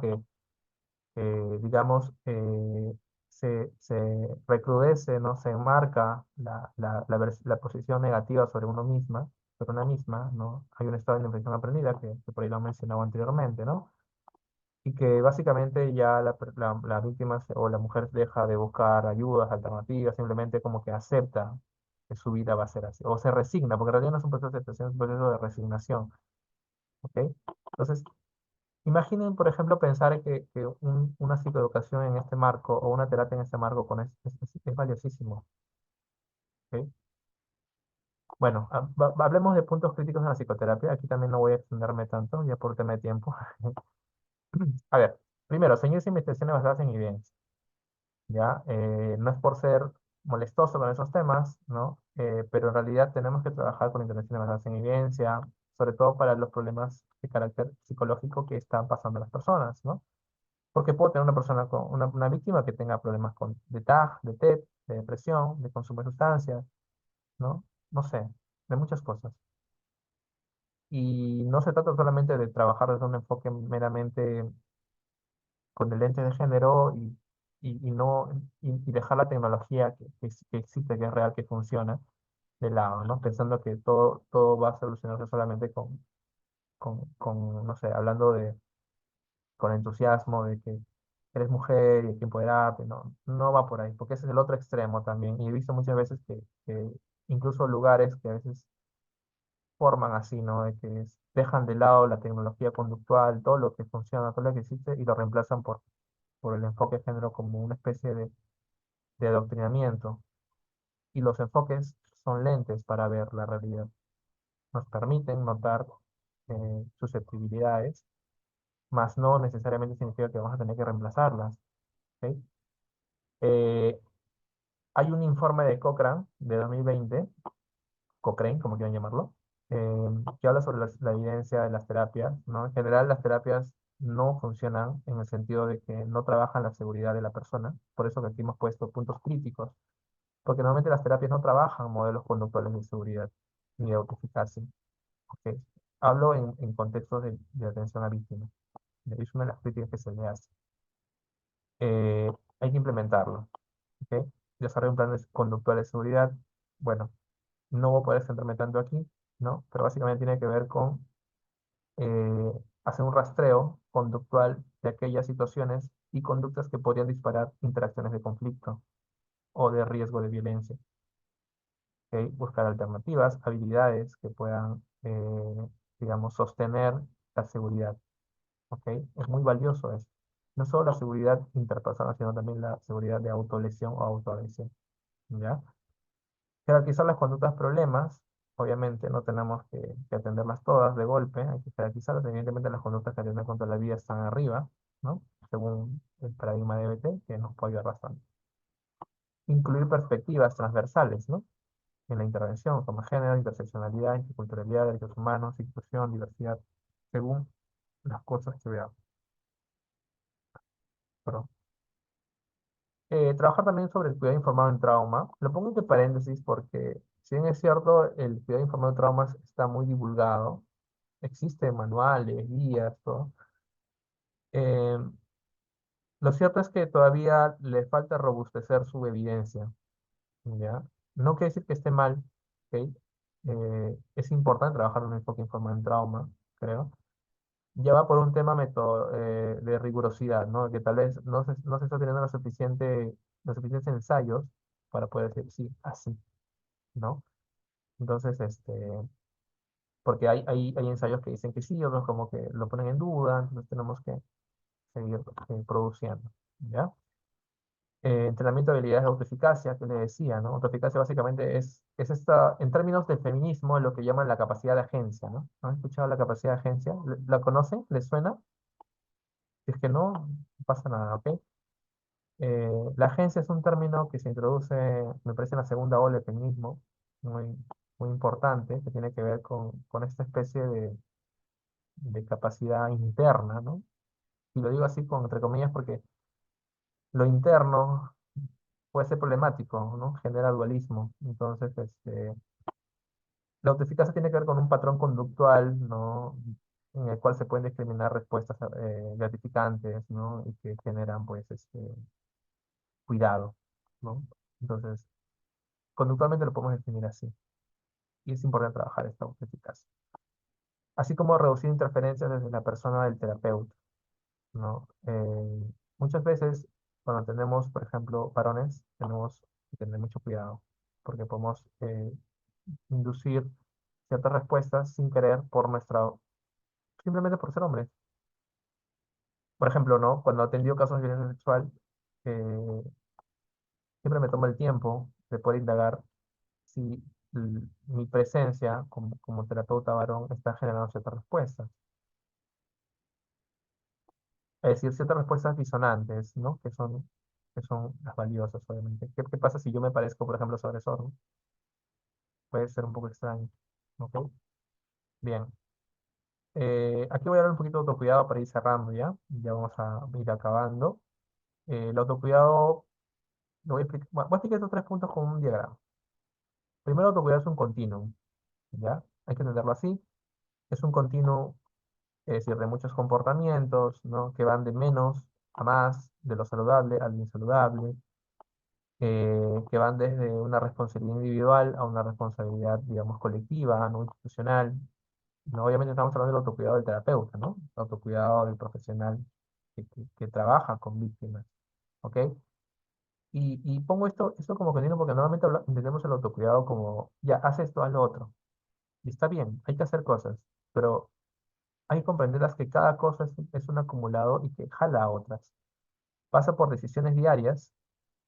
digamos, se recrudece, ¿no? Se enmarca la posición negativa sobre una misma, ¿no? Hay un estado de inflexión aprendida que por ahí lo he mencionado anteriormente, ¿no? Y que básicamente ya la víctima o la mujer deja de buscar ayudas, alternativas, simplemente como que acepta que su vida va a ser así, o se resigna, porque en realidad no es un proceso de aceptación, es un proceso de resignación, ¿ok? Entonces, imaginen, por ejemplo, pensar que una psicoeducación en este marco o una terapia en este marco es valiosísimo. ¿Ok? Bueno, hablemos de puntos críticos en la psicoterapia. Aquí también no voy a extenderme tanto, ya por tema de tiempo. A ver, primero, señores, investigaciones basadas en evidencia. ¿Ya? No es por ser molestoso con esos temas, ¿no? Pero en realidad tenemos que trabajar con intervenciones basadas en evidencia, sobre todo para los problemas de carácter psicológico que están pasando las personas, ¿no? Porque puedo tener una persona una víctima que tenga problemas de TAG, de TEP, de depresión, de consumo de sustancias, ¿no? No sé, de muchas cosas. Y no se trata solamente de trabajar desde un enfoque meramente con el lente de género y no, y dejar la tecnología que existe, que es real, que funciona, de lado, ¿no? Pensando que todo va a solucionarse solamente no sé, hablando con entusiasmo de que eres mujer y hay que empoderarte, no va por ahí, porque ese es el otro extremo también. Y he visto muchas veces que incluso lugares que a veces forman así, ¿no? De que dejan de lado la tecnología conductual, todo lo que funciona, todo lo que existe, y lo reemplazan por el enfoque de género como una especie de adoctrinamiento. Y los enfoques son lentes para ver la realidad. Nos permiten notar susceptibilidades, mas no necesariamente significa que vamos a tener que reemplazarlas. ¿Ok? Eh, Hay un informe de Cochrane de 2020, Cochrane, como quieran llamarlo, que habla sobre la evidencia de las terapias, ¿no? En general, las terapias no funcionan en el sentido de que no trabajan la seguridad de la persona. Por eso que aquí hemos puesto puntos críticos, porque normalmente las terapias no trabajan modelos conductuales de seguridad ni de autoeficacia. ¿Ok? Hablo en contextos de atención a víctimas. Es una de las críticas que se le hace. Eh, Hay que implementarlo. ¿Ok? Desarrollar un plan conductual de seguridad. Bueno, no voy a poder centrarme tanto aquí, ¿no? Pero básicamente tiene que ver con hacer un rastreo conductual de aquellas situaciones y conductas que podrían disparar interacciones de conflicto o de riesgo de violencia. ¿Ok? Buscar alternativas, habilidades que puedan, digamos, sostener la seguridad. ¿Ok? Es muy valioso eso. No solo la seguridad interpersonal, sino también la seguridad de autolesión o autoagresión. ¿Ya? Jerarquizar las conductas problemas, obviamente no tenemos que atenderlas todas de golpe, hay que jerarquizarlas, evidentemente las conductas que atender contra la vida están arriba, ¿no? Según el paradigma de BT, que nos puede ayudar bastante. Incluir perspectivas transversales, ¿no? En la intervención, como género, interseccionalidad, interculturalidad, derechos humanos, inclusión, diversidad, según las cosas que veamos. Perdón. Trabajar también sobre el cuidado informado en trauma. Lo pongo entre paréntesis porque, si bien es cierto, el cuidado informado en traumas está muy divulgado, existen manuales, guías, todo. Eh, lo cierto es que todavía le falta robustecer su evidencia, ¿ya? No quiere decir que esté mal, ¿ok? es importante trabajar un enfoque en forma en trauma, creo. Ya va por un tema de rigurosidad, ¿no? Que tal vez no se está teniendo los suficientes ensayos para poder decir sí, así, ¿no? Entonces, porque hay ensayos que dicen que sí, otros como que lo ponen en duda, entonces tenemos que seguir produciendo, ¿ya? Entrenamiento de habilidades de autoeficacia, que le decía, ¿no? Autoeficacia básicamente es esta, en términos de feminismo, lo que llaman la capacidad de agencia, ¿no? ¿Han escuchado la capacidad de agencia? ¿La conocen? ¿Les suena? Si es que no, no pasa nada, ¿ok? La agencia es un término que se introduce, me parece, en la segunda ola del feminismo, muy, muy importante, que tiene que ver con esta especie de capacidad interna, ¿no? Y lo digo así con entre comillas porque lo interno puede ser problemático, ¿no? Genera dualismo. Entonces, la autoeficacia tiene que ver con un patrón conductual, ¿no? En el cual se pueden discriminar respuestas gratificantes, ¿no? Y que generan, pues, cuidado, ¿no? Entonces, conductualmente lo podemos definir así. Y es importante trabajar esta autoeficacia. Así como reducir interferencias desde la persona del terapeuta, ¿no? Muchas veces, cuando tenemos, por ejemplo, varones, tenemos que tener mucho cuidado, porque podemos inducir ciertas respuestas sin querer simplemente por ser hombres. Por ejemplo, ¿no? Cuando atendió casos de violencia sexual, eh, siempre me tomo el tiempo de poder indagar si mi presencia como terapeuta varón está generando ciertas respuestas. Es decir, ciertas respuestas disonantes, ¿no? Que son las valiosas, obviamente. ¿Qué pasa si yo me parezco, por ejemplo, sobre sordo? Puede ser un poco extraño. ¿Ok? Bien. Aquí voy a hablar un poquito de autocuidado para ir cerrando ya. Ya vamos a ir acabando. El autocuidado, lo voy a explicar. Bueno, voy a explicar estos tres puntos con un diagrama. Primero, autocuidado es un continuum, ¿ya? Hay que entenderlo así. Es un continuum, es decir, de muchos comportamientos, ¿no? Que van de menos a más, de lo saludable al insaludable, que van desde una responsabilidad individual a una responsabilidad, digamos, colectiva, no institucional. No, obviamente estamos hablando del autocuidado del terapeuta, ¿no? El autocuidado del profesional que trabaja con víctimas, ¿ok? Y pongo esto como continuo porque normalmente entendemos el autocuidado como, ya, haz esto, haz lo otro. Y está bien, hay que hacer cosas, pero hay que comprenderlas que cada cosa es un acumulado y que jala a otras. Pasa por decisiones diarias,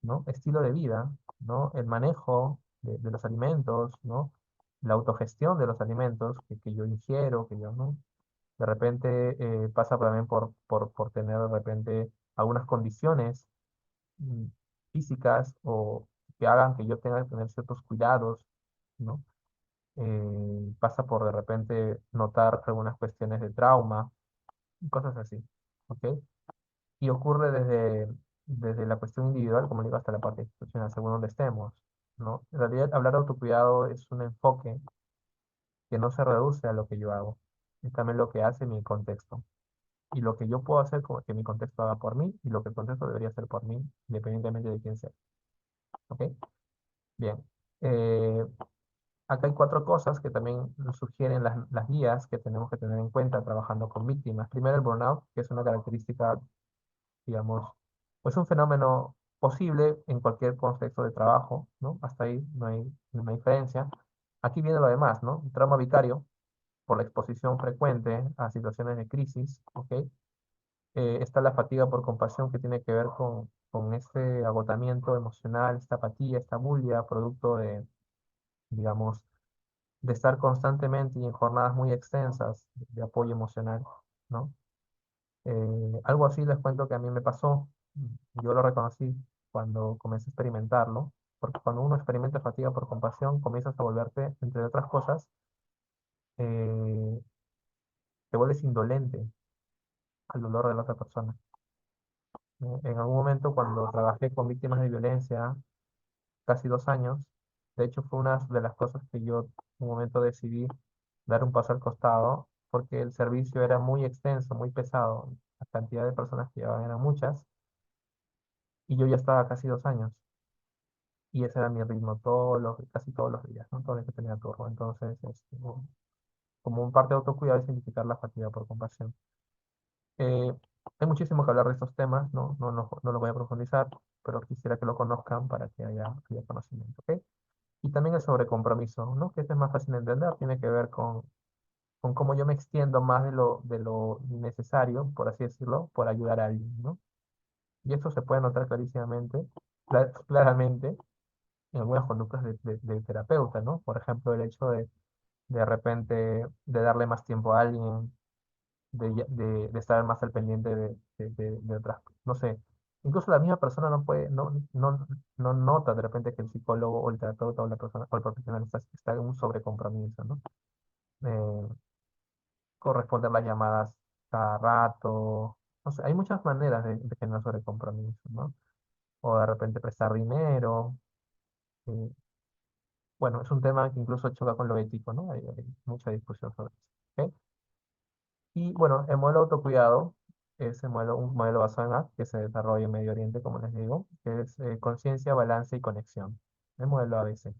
¿no? Estilo de vida, ¿no? El manejo de los alimentos, ¿no? La autogestión de los alimentos que yo ingiero, que yo no. De repente pasa también por tener de repente algunas condiciones mm, físicas o que hagan que yo tenga que tener ciertos cuidados, ¿no? Pasa por de repente notar algunas cuestiones de trauma, cosas así, ¿ok? Y ocurre desde la cuestión individual, como digo, hasta la parte institucional, según donde estemos, ¿no? En realidad, hablar de autocuidado es un enfoque que no se reduce a lo que yo hago, es también lo que hace mi contexto. Y lo que yo puedo hacer como que mi contexto haga por mí y lo que el contexto debería hacer por mí, independientemente de quién sea. ¿Ok? Bien. Eh, Acá hay cuatro cosas que también nos sugieren las guías que tenemos que tener en cuenta trabajando con víctimas. Primero, el burnout, que es una característica, digamos, pues un fenómeno posible en cualquier contexto de trabajo, ¿no? Hasta ahí no hay diferencia. Aquí viene lo demás, ¿no? Un trauma vicario por la exposición frecuente a situaciones de crisis, ¿ok? Está la fatiga por compasión que tiene que ver con este agotamiento emocional, esta apatía, esta bulia, producto digamos, de estar constantemente y en jornadas muy extensas de apoyo emocional, ¿no? Algo así les cuento que a mí me pasó, yo lo reconocí cuando comencé a experimentarlo, porque cuando uno experimenta fatiga por compasión, comienzas a volverte, entre otras cosas, eh, te vuelves indolente al dolor de la otra persona. En algún momento, cuando trabajé con víctimas de violencia, casi 2 años, de hecho fue una de las cosas que yo en un momento decidí dar un paso al costado, porque el servicio era muy extenso, muy pesado, la cantidad de personas que llevaban eran muchas, y yo ya estaba casi 2 años. y ese era mi ritmo casi todos los días, ¿no? Todo el que tenía turno. Entonces, como un parte de autocuidado es identificar la fatiga por compasión. Eh, Hay muchísimo que hablar de estos temas, no lo voy a profundizar, pero quisiera que lo conozcan para que haya conocimiento, ¿ok? Y también el sobrecompromiso, ¿no? Que este es más fácil de entender, tiene que ver con cómo yo me extiendo más de lo necesario, por así decirlo, por ayudar a alguien, ¿no? Y esto se puede notar clarísimamente, claramente en algunas conductas del terapeuta, ¿no? Por ejemplo, el hecho de repente de darle más tiempo a alguien, de estar más al pendiente de otras, no sé, incluso la misma persona no nota de repente que el psicólogo o el terapeuta o la persona o el profesional está en un sobrecompromiso, ¿no? Eh, Corresponder las llamadas cada rato, no sé, hay muchas maneras de generar sobrecompromiso, ¿no? O de repente prestar dinero, eh, bueno, es un tema que incluso choca con lo ético, ¿no? Hay mucha discusión sobre eso, ¿ok? Y bueno, el modelo de autocuidado es un modelo basado en A, que se desarrolla en Medio Oriente, como les digo, que es conciencia, balance y conexión. El modelo ABC,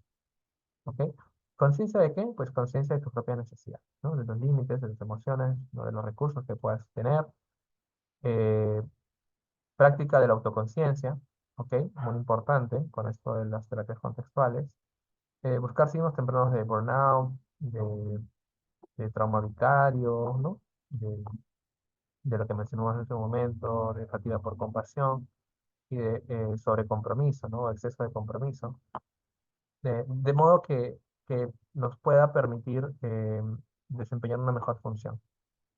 ¿ok? ¿Conciencia de qué? Pues conciencia de tus propias necesidades, ¿no? De los límites, de tus emociones, ¿no? De los recursos que puedas tener. Eh, Práctica de la autoconciencia, ¿ok? Muy importante con esto de las terapias contextuales. Buscar signos tempranos de burnout, de trauma vicario, ¿no? De lo que mencionamos en ese momento, de fatiga por compasión y de sobrecompromiso, ¿no? Exceso de compromiso. De modo que nos pueda permitir desempeñar una mejor función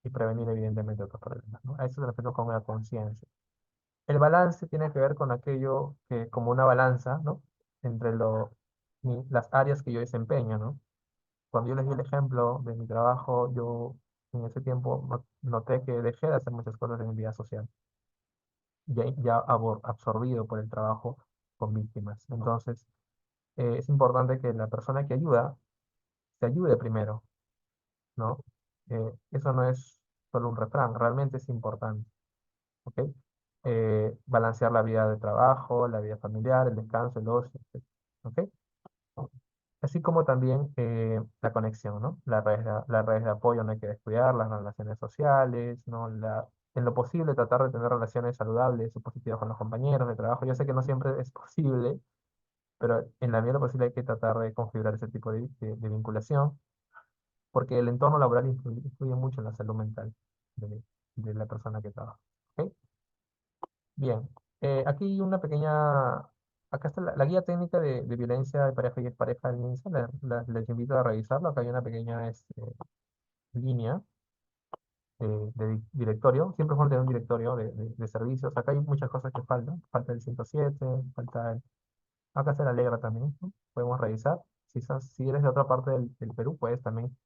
y prevenir evidentemente otros problemas, ¿no? A eso se refiere con la conciencia. El balance tiene que ver con aquello que, como una balanza, ¿no? Entre las áreas que yo desempeño, ¿no? Cuando yo les di el ejemplo de mi trabajo, yo en ese tiempo noté que dejé de hacer muchas cosas en mi vida social, ya absorbido por el trabajo con víctimas. Entonces, es importante que la persona que ayuda se ayude primero, ¿no? Eso no es solo un refrán, realmente es importante, ¿ok? Balancear la vida de trabajo, la vida familiar, el descanso, el ocio, etc., ¿ok? Así como también la conexión, ¿no? Las redes de apoyo no hay que descuidar, las relaciones sociales, ¿no? En lo posible tratar de tener relaciones saludables o positivas con los compañeros de trabajo. Yo sé que no siempre es posible, pero en la medida de lo posible hay que tratar de configurar ese tipo de vinculación, porque el entorno laboral influye mucho en la salud mental de, de la persona que trabaja, ¿ok? Bien, aquí una pequeña, acá está la guía técnica de violencia de pareja y expareja del MINSA, les invito a revisarlo, acá hay una pequeña línea directorio, siempre es bueno tener un directorio de servicios, acá hay muchas cosas que faltan, falta el 107, acá se la alegra también, ¿no? Podemos revisar, si eres de otra parte del Perú, puedes también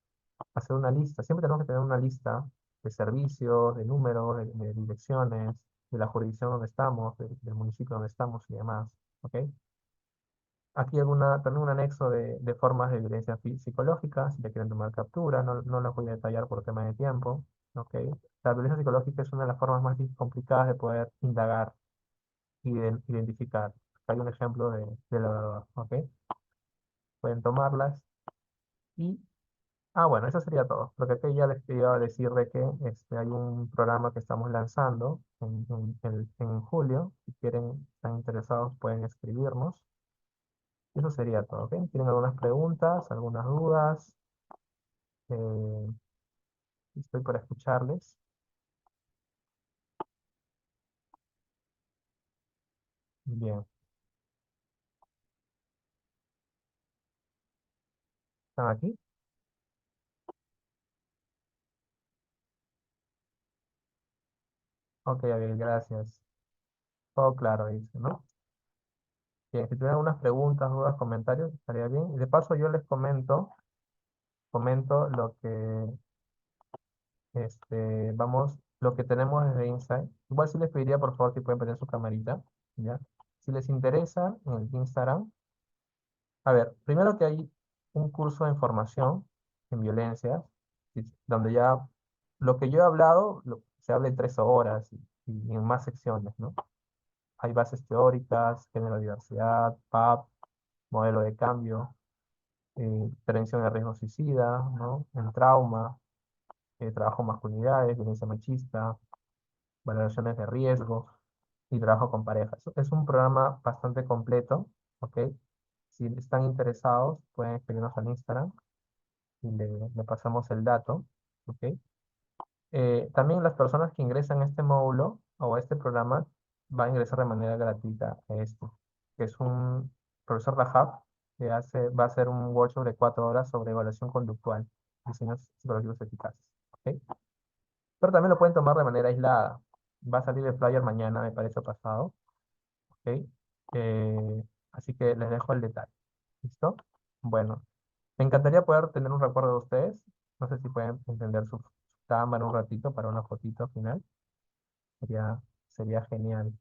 hacer una lista, siempre tenemos que tener una lista de servicios, de números, de direcciones, de la jurisdicción donde estamos, del municipio donde estamos y demás, ¿ok? Aquí también un anexo de formas de violencia psicológica, si te quieren tomar captura, no las voy a detallar por tema de tiempo, ¿ok? La violencia psicológica es una de las formas más complicadas de poder indagar y de identificar. Hay un ejemplo de la verdad, ¿ok? Pueden tomarlas y bueno, eso sería todo. Porque aquí ya les quería decir de que hay un programa que estamos lanzando en julio. Si quieren, están interesados, pueden escribirnos. Eso sería todo, ¿ok? ¿Tienen algunas preguntas, algunas dudas? Eh, Estoy para escucharles. Bien, ¿están aquí? Ok, Abel, gracias. Todo claro, dice, ¿no? Bien, si tienen algunas preguntas, dudas, comentarios, estaría bien. Y de paso yo les comento lo que lo que tenemos desde Insight. Igual sí les pediría, por favor, si pueden prender su camarita, ¿ya? Si les interesa, en el Instagram. A ver, primero que hay un curso de formación en violencia, donde ya lo que yo he hablado, se habla en 3 horas y en más secciones, ¿no? Hay bases teóricas, género, diversidad, PAP, modelo de cambio, prevención de riesgo suicida, ¿no? En trauma, trabajo en masculinidades, violencia machista, valoraciones de riesgo y trabajo con parejas. Es un programa bastante completo, ¿ok? Si están interesados, pueden escribirnos al Instagram y le pasamos el dato, ¿ok? También las personas que ingresan a este módulo o a este programa van a ingresar de manera gratuita a esto, que es un profesor Rajab que va a hacer un workshop de 4 horas sobre evaluación conductual, diseños psicológicos eficaces, ¿ok? Pero también lo pueden tomar de manera aislada. Va a salir el flyer mañana, me parece pasado, ¿ok? Eh, Así que les dejo el detalle. ¿Listo? Bueno, me encantaría poder tener un recuerdo de ustedes. No sé si pueden encender su cámara un ratito para una fotito final. Sería, sería genial.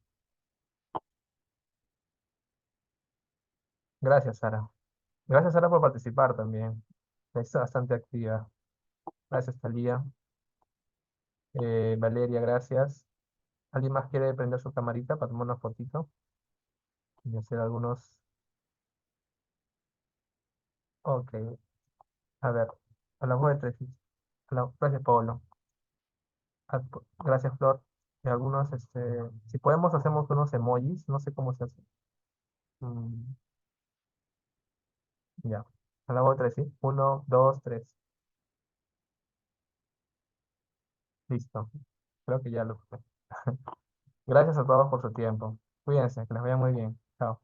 Gracias, Sara. Gracias, Sara, por participar también. Es bastante activa. Gracias, Talía. Valeria, gracias. ¿Alguien más quiere prender su camarita para tomar una fotito y hacer algunos? Ok, a ver. A la voz de tres. Gracias, Pablo. Gracias, Flor. Y algunos, si podemos, hacemos unos emojis. No sé cómo se hace. Mm, ya. A la voz de tres, ¿sí? Uno, dos, tres. Listo. Creo que ya lo fue. Gracias a todos por su tiempo. Cuídense, que les vaya muy bien. Chao.